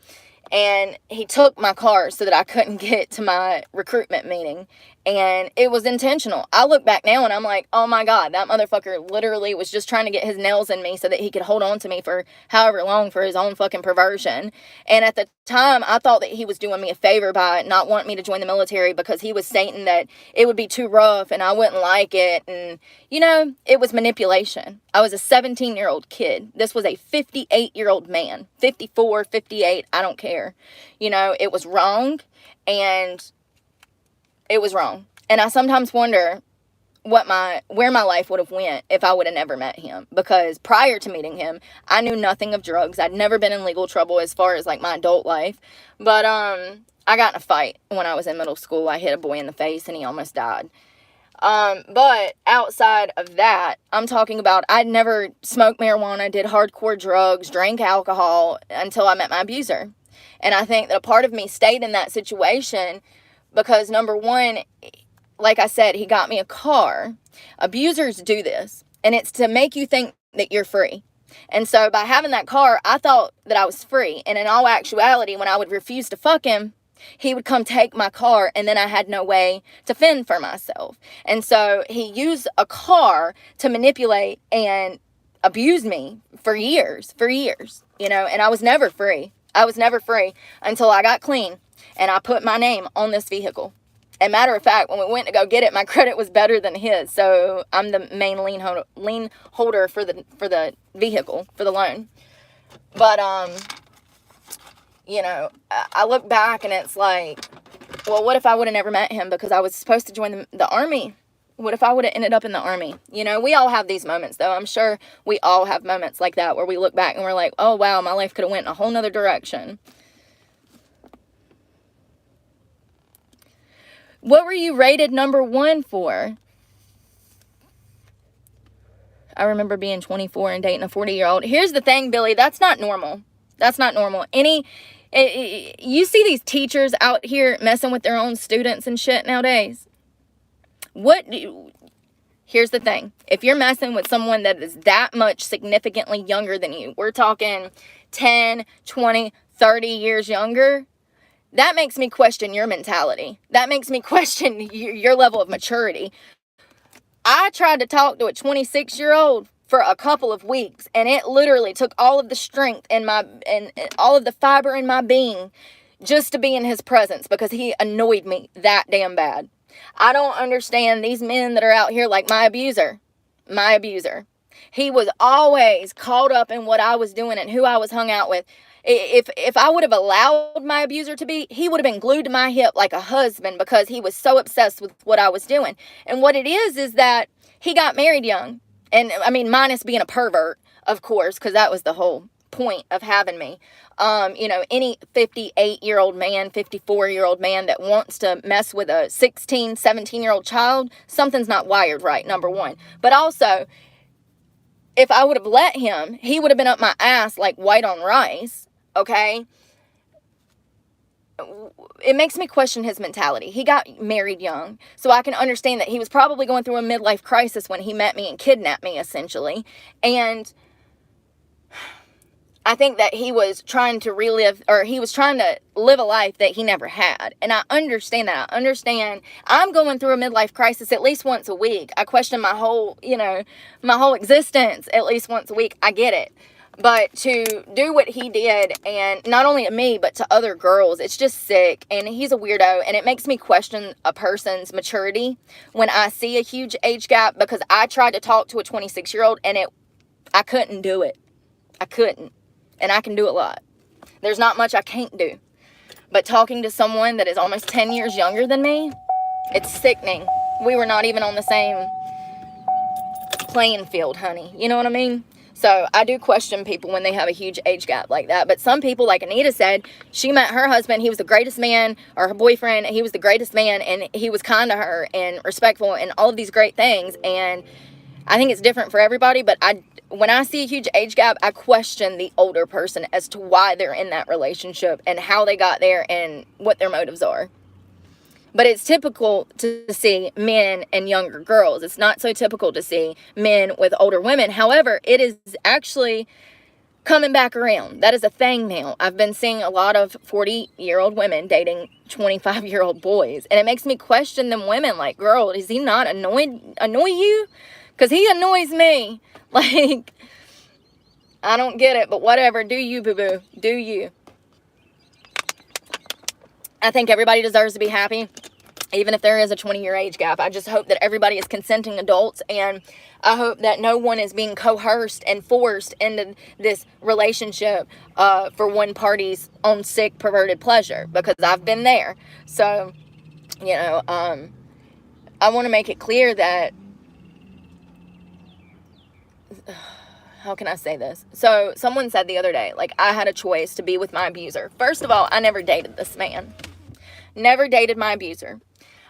Speaker 1: and he took my car so that I couldn't get to my recruitment meeting. And it was intentional. I look back now and I'm like, oh my God, that motherfucker literally was just trying to get his nails in me so that he could hold on to me for however long for his own fucking perversion. And at the time, I thought that he was doing me a favor by not wanting me to join the military because he was saying that it would be too rough and I wouldn't like it. And, you know, it was manipulation. I was a 17-year-old kid. This was a 58-year-old man. 54, 58, I don't care. You know, it was wrong, and it was wrong. And I sometimes wonder where my life would have went if I would have never met him. Because prior to meeting him, I knew nothing of drugs. I'd never been in legal trouble as far as, like, my adult life. But I got in a fight when I was in middle school. I hit a boy in the face and he almost died. But outside of that, I'm talking about I'd never smoked marijuana, did hardcore drugs, drank alcohol until I met my abuser. And I think that a part of me stayed in that situation because, number one, like I said, he got me a car. Abusers do this, and it's to make you think that you're free. And so by having that car, I thought that I was free. And in all actuality, when I would refuse to fuck him, he would come take my car, and then I had no way to fend for myself. And so he used a car to manipulate and abuse me for years, you know, and I was never free. I was never free until I got clean. and I put my name on this vehicle. And matter of fact, when we went to go get it, my credit was better than his. So I'm the main lien holder for the vehicle, for the loan. But, you know, I look back and it's like, well, what if I would have never met him because I was supposed to join the army? What if I would have ended up in the army? You know, we all have these moments, though. I'm sure we all have moments like that where we look back and we're like, oh, wow, my life could have went in a whole nother direction. What were you rated number 1 for? I remember being 24 and dating a 40-year-old. Here's the thing, Billy. That's not normal. That's not normal. You see these teachers out here messing with their own students and shit nowadays. Here's the thing. If you're messing with someone that is that much significantly younger than you, we're talking 10, 20, 30 years younger, that makes me question your mentality. That makes me question your level of maturity. I tried to talk to a 26-year-old for a couple of weeks, and it literally took all of the strength and all of the fiber in my being just to be in his presence because he annoyed me that damn bad. I don't understand these men that are out here like my abuser. My abuser. He was always caught up in what I was doing and who I was hung out with. If I would have allowed my abuser to be, he would have been glued to my hip like a husband because he was so obsessed with what I was doing. And what it is that he got married young. And I mean, minus being a pervert, of course, because that was the whole point of having me. You know, any 58-year-old man, 54-year-old man that wants to mess with a 16, 17-year-old child, something's not wired right, number one. But also, if I would have let him, he would have been up my ass like white on rice, okay? It makes me question his mentality. He got married young, so I can understand that he was probably going through a midlife crisis when he met me and kidnapped me, essentially. And I think that he was trying to live a life that he never had. And I understand that. I understand I'm going through a midlife crisis at least once a week. I question my whole existence at least once a week. I get it. But to do what he did, and not only to me, but to other girls, it's just sick. And he's a weirdo. And it makes me question a person's maturity when I see a huge age gap, because I tried to talk to a 26-year-old and I couldn't do it. I couldn't. And I can do a lot. There's not much I can't do. But talking to someone that is almost 10 years younger than me, it's sickening. We were not even on the same playing field, honey. You know what I mean? So I do question people when they have a huge age gap like that. But some people, like Anita said, she met her husband. He was the greatest man, or her boyfriend. He was the greatest man, and he was kind to her and respectful and all of these great things. And I think it's different for everybody. But when I see a huge age gap, I question the older person as to why they're in that relationship and how they got there and what their motives are. But it's typical to see men and younger girls. It's not so typical to see men with older women. However, it is actually coming back around. That is a thing now. I've been seeing a lot of 40-year-old women dating 25-year-old boys. And it makes me question them women like, girl, does he not annoy you? Because he annoys me. Like, I don't get it, but whatever. Do you, boo-boo. Do you. I think everybody deserves to be happy, even if there is a 20-year age gap. I just hope that everybody is consenting adults, and I hope that no one is being coerced and forced into this relationship for one party's own sick, perverted pleasure, because I've been there. So, you know, I want to make it clear that, how can I say this? So someone said the other day, like, I had a choice to be with my abuser. First of all, I never dated this man. Never dated my abuser.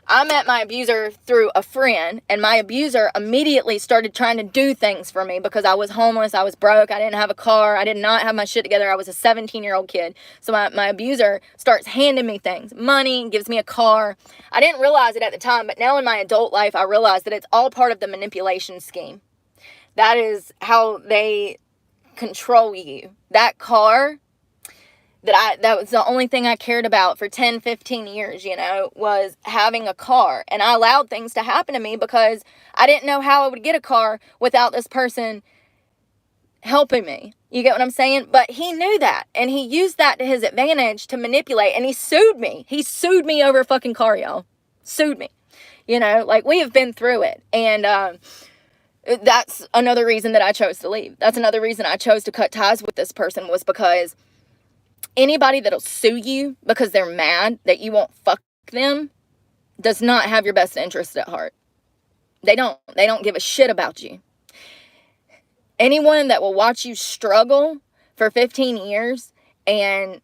Speaker 1: I met my abuser through a friend, and my abuser immediately started trying to do things for me because I was homeless, I was broke, I didn't have a car, I did not have my shit together, I was a 17-year-old kid. So my abuser starts handing me things, money, gives me a car. I didn't realize it at the time, but now in my adult life, I realize that it's all part of the manipulation scheme. That is how they control you. That car, that was the only thing I cared about for 10, 15 years, you know, was having a car. And I allowed things to happen to me because I didn't know how I would get a car without this person helping me. You get what I'm saying? But he knew that, and he used that to his advantage to manipulate, and he sued me. He sued me over a fucking car, y'all. Sued me. You know, like, we have been through it. And that's another reason that I chose to leave. That's another reason I chose to cut ties with this person, was because anybody that'll sue you because they're mad that you won't fuck them does not have your best interest at heart. They don't give a shit about you. Anyone that will watch you struggle for 15 years and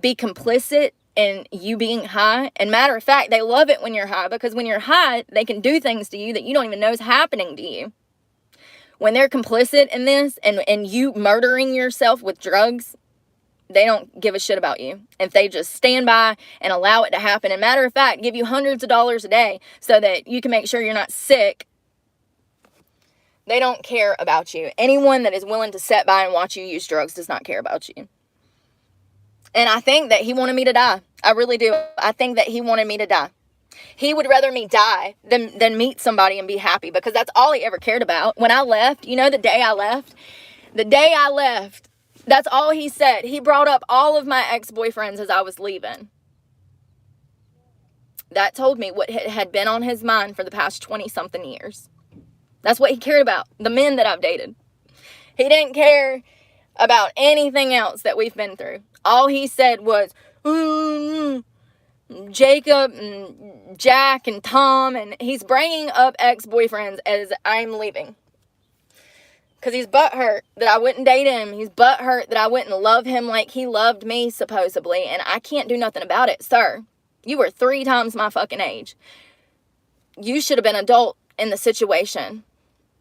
Speaker 1: be complicit in you being high, and matter of fact, they love it when you're high, because when you're high, they can do things to you that you don't even know is happening to you. When they're complicit in this and you murdering yourself with drugs, they don't give a shit about you. If they just stand by and allow it to happen, and matter of fact, give you hundreds of dollars a day so that you can make sure you're not sick, they don't care about you. Anyone that is willing to sit by and watch you use drugs does not care about you. And I think that he wanted me to die. I really do. I think that he wanted me to die. He would rather me die than meet somebody and be happy, because that's all he ever cared about. When I left, you know, the day I left, that's all he said. He brought up all of my ex-boyfriends as I was leaving. That told me what had been on his mind for the past 20-something years. That's what he cared about, the men that I've dated. He didn't care about anything else that we've been through. All he said was, Jacob and Jack and Tom, and he's bringing up ex-boyfriends as I'm leaving. Because he's butthurt that I wouldn't date him. He's butthurt that I wouldn't love him like he loved me, supposedly. And I can't do nothing about it. Sir, you were 3 times my fucking age. You should have been adult in the situation.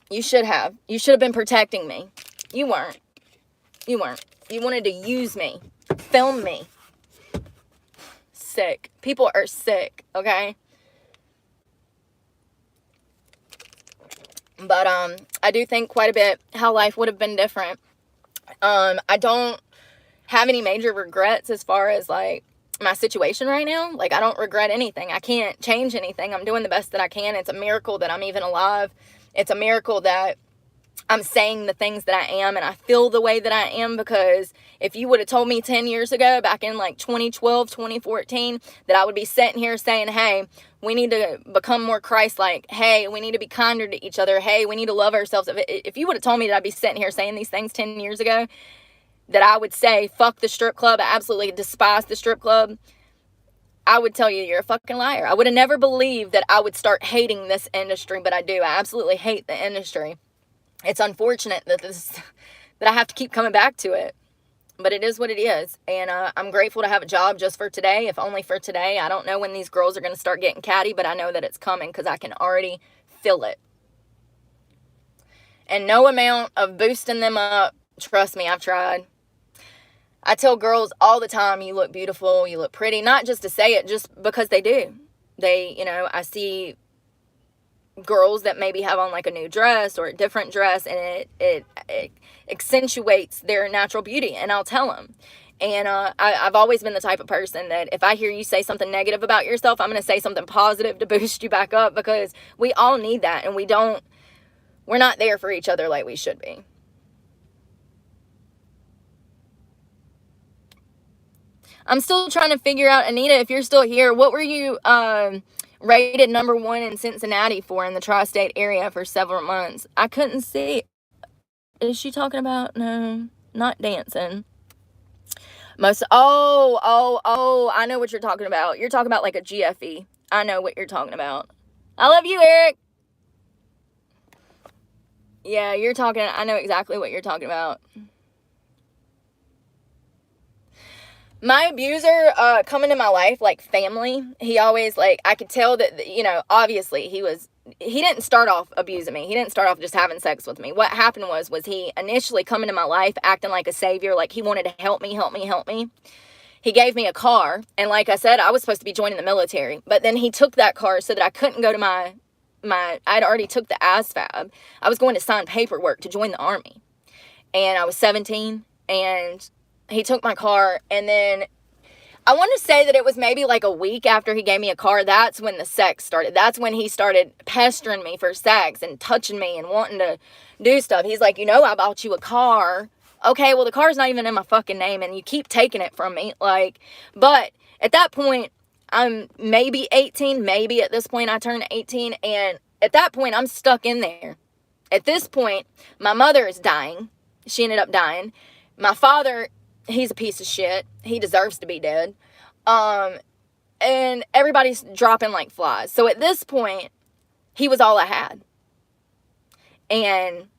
Speaker 1: You should have. You should have been protecting me. You weren't. You weren't. You wanted to use me. Film me. Sick. People are sick, okay? But I do think quite a bit how life would have been different. I don't have any major regrets as far as, like, my situation right now. Like, I don't regret anything. I can't change anything. I'm doing the best that I can. It's a miracle that I'm even alive. It's a miracle that I'm saying the things that I am and I feel the way that I am, because if you would have told me 10 years ago, back in like 2012, 2014, that I would be sitting here saying, hey, we need to become more Christ-like. Hey, we need to be kinder to each other. Hey, we need to love ourselves. If you would have told me that I'd be sitting here saying these things 10 years ago, that I would say, fuck the strip club, I absolutely despise the strip club, I would tell you you're a fucking liar. I would have never believed that I would start hating this industry, but I do. I absolutely hate the industry. It's unfortunate that I have to keep coming back to it, but it is what it is. And I'm grateful to have a job just for today, if only for today. I don't know when these girls are going to start getting catty, but I know that it's coming because I can already feel it. And no amount of boosting them up, trust me, I've tried. I tell girls all the time, you look beautiful, you look pretty, not just to say it, just because they do. They, you know, I see girls that maybe have on like a new dress or a different dress, and it accentuates their natural beauty, and I'll tell them. And I've always been the type of person that if I hear you say something negative about yourself, I'm going to say something positive to boost you back up, because we all need that, and we're not there for each other like we should be. I'm still trying to figure out, Anita, if you're still here, what were you rated number 1 in Cincinnati for in the tri-state area for several months? I couldn't see. Is she talking about? No, not dancing. I know what you're talking about. You're talking about like a GFE. I know what you're talking about. I love you, Eric. Yeah, I know exactly what you're talking about. My abuser, coming in my life, like family, he always, like, I could tell that, you know, obviously he didn't start off abusing me. He didn't start off just having sex with me. What happened was he initially coming in my life acting like a savior, like he wanted to help me. He gave me a car, and like I said, I was supposed to be joining the military, but then he took that car so that I couldn't go to I'd already took the ASFAB. I was going to sign paperwork to join the Army, and I was 17, and he took my car, and then I want to say that it was maybe like a week after he gave me a car. That's when the sex started. That's when he started pestering me for sex and touching me and wanting to do stuff. He's like, I bought you a car. Okay, well, the car's not even in my fucking name and you keep taking it from me. Like, but at that point, I'm maybe 18. Maybe at this point I turned 18. And at that point, I'm stuck in there. At this point, my mother is dying. She ended up dying. My father, he's a piece of shit. He deserves to be dead. And everybody's dropping like flies. So at this point, he was all I had. And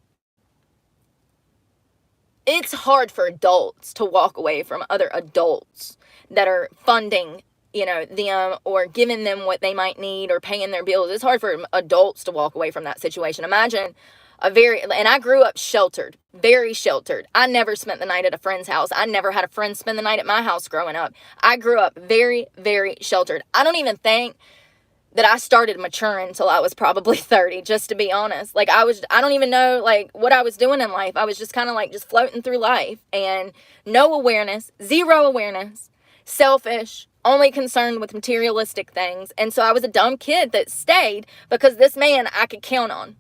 Speaker 1: it's hard for adults to walk away from other adults that are funding, them or giving them what they might need or paying their bills. It's hard for adults to walk away from that situation. Imagine and I grew up sheltered, very sheltered. I never spent the night at a friend's house. I never had a friend spend the night at my house growing up. I grew up very, very sheltered. I don't even think that I started maturing until I was probably 30, just to be honest. Like I don't even know like what I was doing in life. I was just kind of like just floating through life and no awareness, zero awareness, selfish, only concerned with materialistic things. And so I was a dumb kid that stayed because this man I could count on.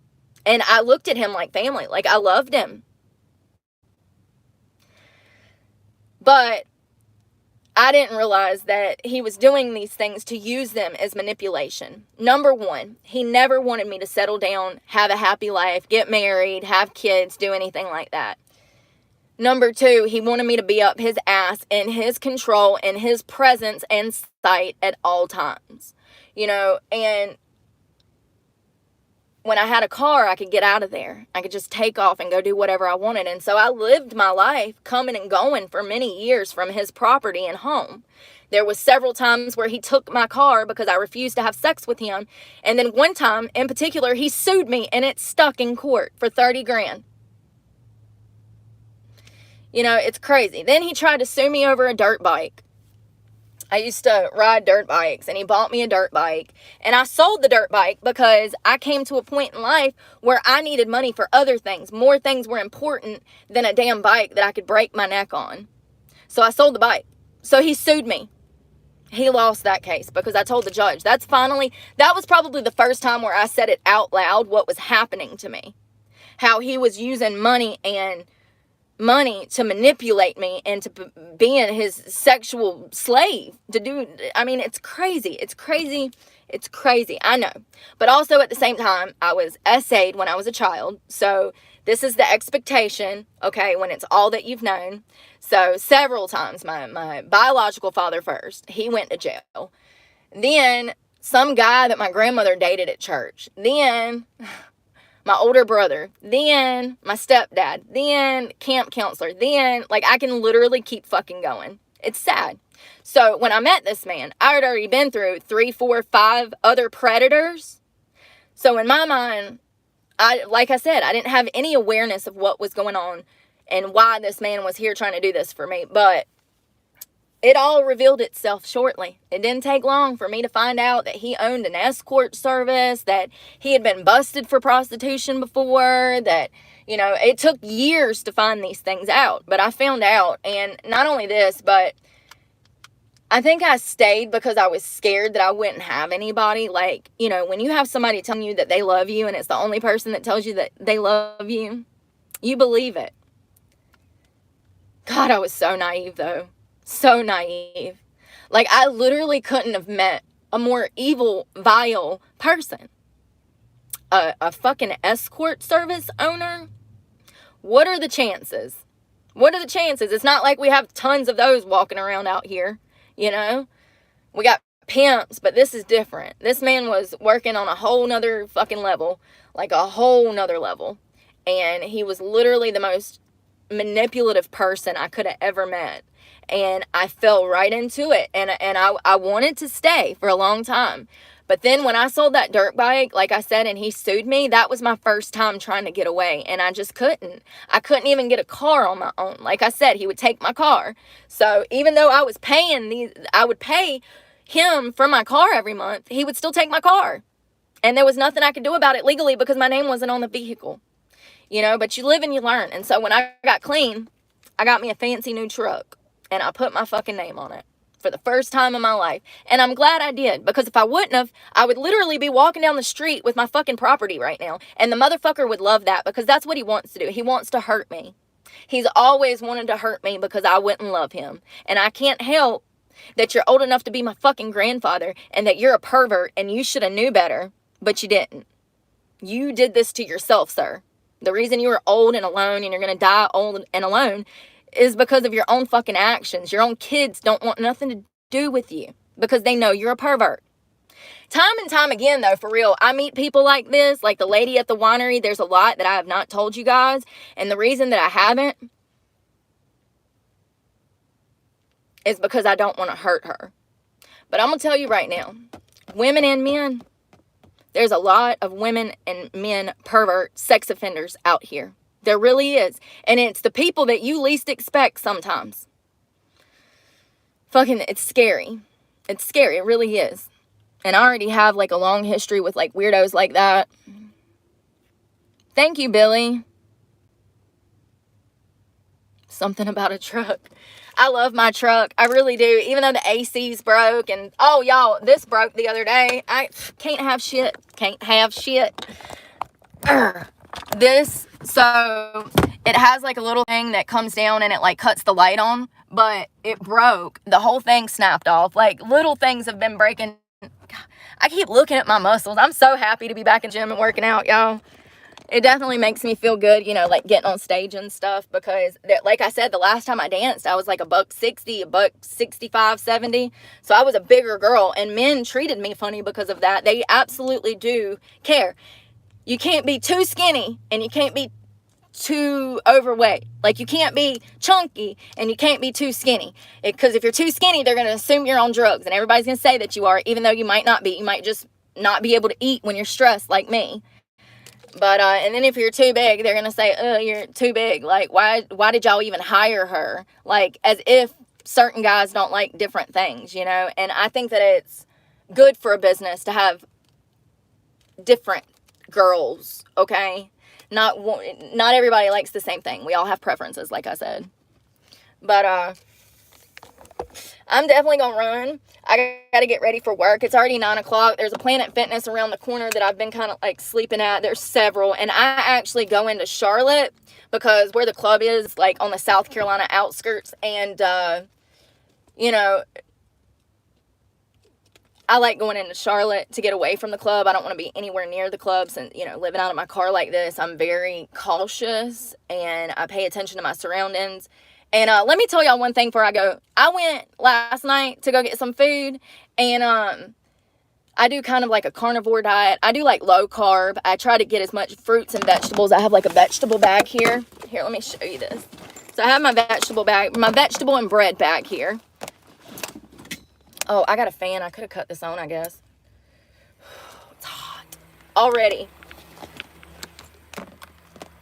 Speaker 1: And I looked at him like family, like I loved him. But I didn't realize that he was doing these things to use them as manipulation. Number one, he never wanted me to settle down, have a happy life, get married, have kids, do anything like that. Number two, he wanted me to be up his ass in his control, in his presence and sight at all times. And when I had a car, I could get out of there. I could just take off and go do whatever I wanted. And so I lived my life coming and going for many years from his property and home. There was several times where he took my car because I refused to have sex with him. And then one time in particular, he sued me and it stuck in court for 30 grand. It's crazy. Then he tried to sue me over a dirt bike. I used to ride dirt bikes and he bought me a dirt bike and I sold the dirt bike because I came to a point in life where I needed money for other things. More things were important than a damn bike that I could break my neck on. So I sold the bike. So he sued me. He lost that case because I told the judge. That was probably the first time where I said it out loud, what was happening to me. How he was using money to manipulate me and to being his sexual slave it's crazy. It's crazy. I know. But also at the same time, I was SA'd when I was a child. So this is the expectation, okay, when it's all that you've known. So several times, my biological father first, he went to jail. Then some guy that my grandmother dated at church. Then my older brother, then my stepdad, then camp counselor, then I can literally keep fucking going. It's sad. So when I met this man, I had already been through 3, 4, 5 other predators. So in my mind, like I said, I didn't have any awareness of what was going on and why this man was here trying to do this for me. But it all revealed itself shortly. It didn't take long for me to find out that he owned an escort service, that he had been busted for prostitution before, that, it took years to find these things out. But I found out, and not only this, but I think I stayed because I was scared that I wouldn't have anybody. When you have somebody telling you that they love you and it's the only person that tells you that they love you, you believe it. God, I was so naive, though. So naive. I literally couldn't have met a more evil, vile person. A fucking escort service owner? What are the chances? What are the chances? It's not like we have tons of those walking around out here, We got pimps, but this is different. This man was working on a whole nother fucking level. A whole nother level. And he was literally the most manipulative person I could have ever met. And I fell right into it. And I wanted to stay for a long time. But then when I sold that dirt bike, like I said, and he sued me, that was my first time trying to get away. And I just couldn't. I couldn't even get a car on my own. Like I said, he would take my car. So even though I was I would pay him for my car every month, he would still take my car. And there was nothing I could do about it legally because my name wasn't on the vehicle. But you live and you learn. And so when I got clean, I got me a fancy new truck. And I put my fucking name on it. for the first time in my life. And I'm glad I did, because if I wouldn't have, I would literally be walking down the street with my fucking property right now. And the motherfucker would love that, because that's what he wants to do. He wants to hurt me. He's always wanted to hurt me because I wouldn't love him. And I can't help that you're old enough to be my fucking grandfather and that you're a pervert and you should have knew better, but you didn't. You did this to yourself, sir. The reason you are old and alone and you're going to die old and alone is because of your own fucking actions. Your own kids don't want nothing to do with you because they know you're a pervert. Time and time again, though, for real, I meet people like this, like the lady at the winery. There's a lot that I have not told you guys. And the reason that I haven't is because I don't want to hurt her. But I'm going to tell you right now, women and men, there's a lot of women and men pervert sex offenders out here. There really is. And it's the people that you least expect sometimes. Fucking, it's scary. It's scary. It really is. And I already have like a long history with like weirdos like that. Thank you, Billy. Something about a truck. I love my truck. I really do. Even though the AC's broke and, oh, y'all, this broke the other day. I can't have shit. Can't have shit. This, so it has like a little thing that comes down and it like cuts the light on, but it broke. The whole thing snapped off. Like little things have been breaking. I keep looking at my muscles. I'm so happy to be back in gym and working out, y'all. It definitely makes me feel good, you know, like getting on stage and stuff, because like I said, the last time I danced, I was like $160, $165, 70. So I was a bigger girl, and men treated me funny because of that. They absolutely do care. You can't be too skinny and you can't be too overweight. Like you can't be chunky and you can't be too skinny, because if you're too skinny, they're going to assume you're on drugs, and everybody's going to say that you are, even though you might not be. You might just not be able to eat when you're stressed like me. But, and then if you're too big, they're going to say, oh, you're too big. Like, why did y'all even hire her? Like, as if certain guys don't like different things, you know? And I think that it's good for a business to have different girls, okay? Not everybody likes the same thing. We all have preferences, like I said. But, I'm definitely going to run. I got to get ready for work. It's already 9 o'clock. There's a Planet Fitness around the corner that I've been kind of like sleeping at. There's several. And I actually go into Charlotte because where the club is, like on the South Carolina outskirts. And, you know, I like going into Charlotte to get away from the club. I don't want to be anywhere near the clubs. And, you know, living out of my car like this, I'm very cautious and I pay attention to my surroundings. And let me tell y'all one thing before I go. I went last night to go get some food, and I do kind of like a carnivore diet. I do like low carb. I try to get as much fruits and vegetables. I have like a vegetable bag here. Here, let me show you this. So I have my vegetable bag, my vegetable and bread bag here. Oh, I got a fan. I could have cut this on, I guess. It's hot already.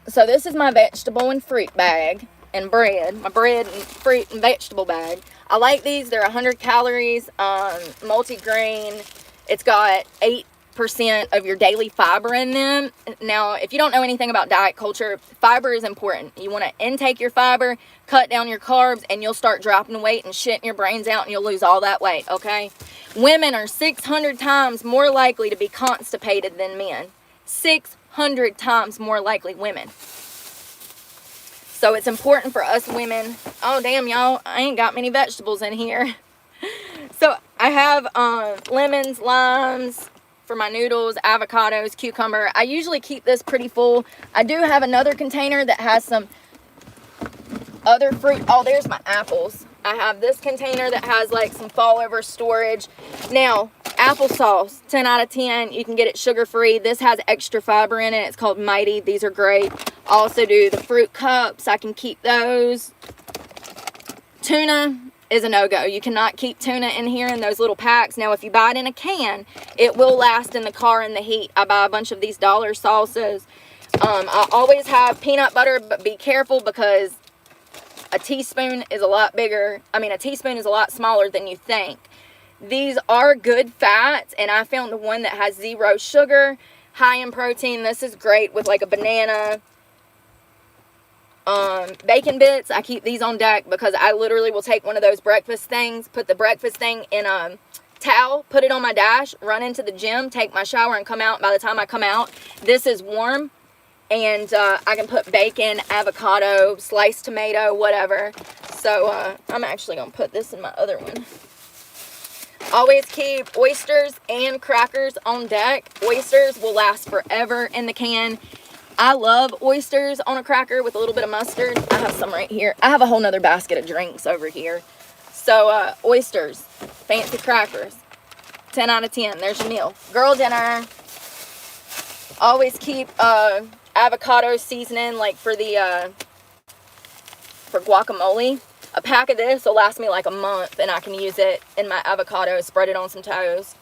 Speaker 1: So this is my vegetable and fruit bag. And bread, my bread and fruit and vegetable bag. I like these. They're 100 calories, multi-grain. It's got 8% of your daily fiber in them. Now, if you don't know anything about diet culture, fiber is important. You want to intake your fiber, cut down your carbs, and you'll start dropping weight and shitting your brains out, and you'll lose all that weight, okay? Women are 600 times more likely to be constipated than men. 600 times more likely women. So it's important for us women. Oh, damn, y'all. I ain't got many vegetables in here. So I have lemons, limes for my noodles, avocados, cucumber. I usually keep this pretty full. I do have another container that has some other fruit. Oh, there's my apples. I have this container that has like some fall over storage. Now, applesauce, 10 out of 10. You can get it sugar-free. This has extra fiber in it. It's called Mighty. These are great. I also do the fruit cups. I can keep those. Tuna is a no-go. You cannot keep tuna in here in those little packs. Now, if you buy it in a can, it will last in the car in the heat. I buy a bunch of these dollar sauces. I always have peanut butter, but be careful because a teaspoon is a lot bigger. I mean, a teaspoon is a lot smaller than you think. These are good fats, and I found the one that has 0 sugar, high in protein. This is great with like a banana. bacon bits. I keep these on deck because I literally will take one of those breakfast things, put the breakfast thing in a towel, put it on my dash, run into the gym, take my shower, and come out. By the time I come out, this is warm, and I can put bacon, avocado, sliced tomato, whatever. So I'm actually going to put this in my other one. Always keep oysters and crackers on deck. Oysters will last forever in the can. I love oysters on a cracker with a little bit of mustard. I have some right here. I have a whole nother basket of drinks over here. So oysters, fancy crackers, 10 out of 10. There's your meal. Girl dinner. Always keep avocado seasoning, like for the for guacamole. A pack of this will last me like a month, and I can use it in my avocado, spread it on some toast.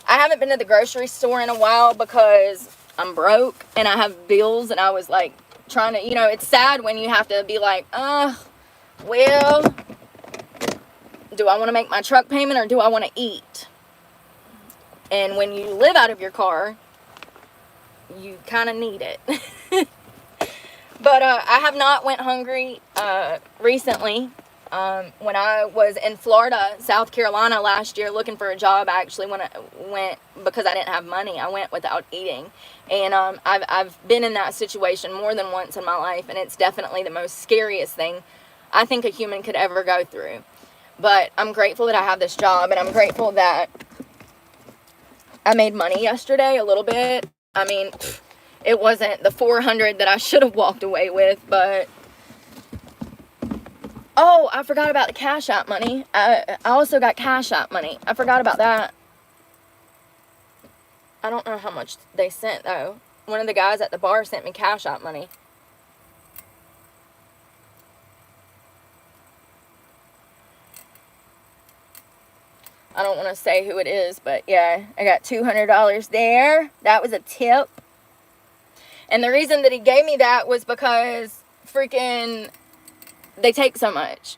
Speaker 1: I haven't been to the grocery store in a while because I'm broke and I have bills, and I was like trying to, you know, it's sad when you have to be like, well, do I want to make my truck payment or do I want to eat? And when you live out of your car, you kind of need it. But I have not went hungry recently. When I was in Florida, South Carolina last year looking for a job, I actually went because I didn't have money. I went without eating. And I've been in that situation more than once in my life, and it's definitely the most scariest thing I think a human could ever go through. But I'm grateful that I have this job, and I'm grateful that I made money yesterday a little bit. I mean, it wasn't the $400 that I should have walked away with, but oh, I forgot about the Cash App money. I also got Cash App money. I forgot about that. I don't know how much they sent, though. One of the guys at the bar sent me Cash App money. I don't want to say who it is, but yeah, I got $200 there. That was a tip. And the reason that he gave me that was because freaking they take so much.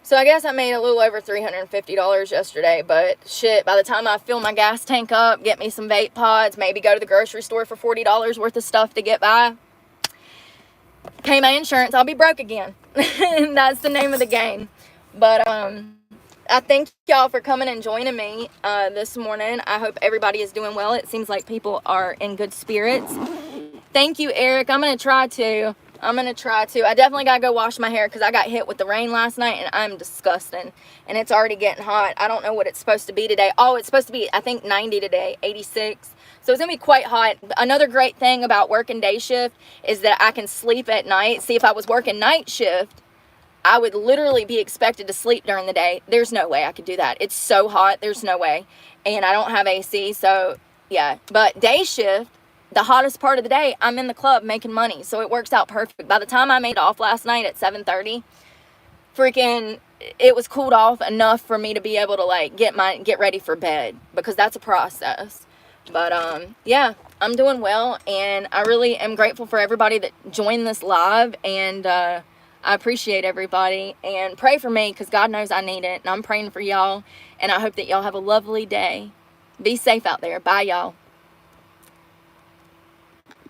Speaker 1: So I guess I made a little over $350 yesterday, but shit, by the time I fill my gas tank up, get me some vape pods, maybe go to the grocery store for $40 worth of stuff to get by, pay my insurance, I'll be broke again. And that's the name of the game. But I thank y'all for coming and joining me this morning. I hope everybody is doing well. It seems like people are in good spirits. Thank you, Eric. I'm going to try to. I definitely got to go wash my hair because I got hit with the rain last night and I'm disgusting. And it's already getting hot. I don't know what it's supposed to be today. Oh, it's supposed to be, I think, 90 today, 86. So it's going to be quite hot. Another great thing about working day shift is that I can sleep at night. See, if I was working night shift, I would literally be expected to sleep during the day. There's no way I could do that. It's so hot. There's no way. And I don't have AC. So, yeah. But day shift, the hottest part of the day, I'm in the club making money. So it works out perfect. By the time I made off last night at 7:30, freaking, it was cooled off enough for me to be able to, like, get ready for bed. Because that's a process. But, yeah, I'm doing well. And I really am grateful for everybody that joined this live. And, I appreciate everybody, and pray for me because God knows I need it, and I'm praying for y'all, and I hope that y'all have a lovely day. Be safe out there. Bye, y'all.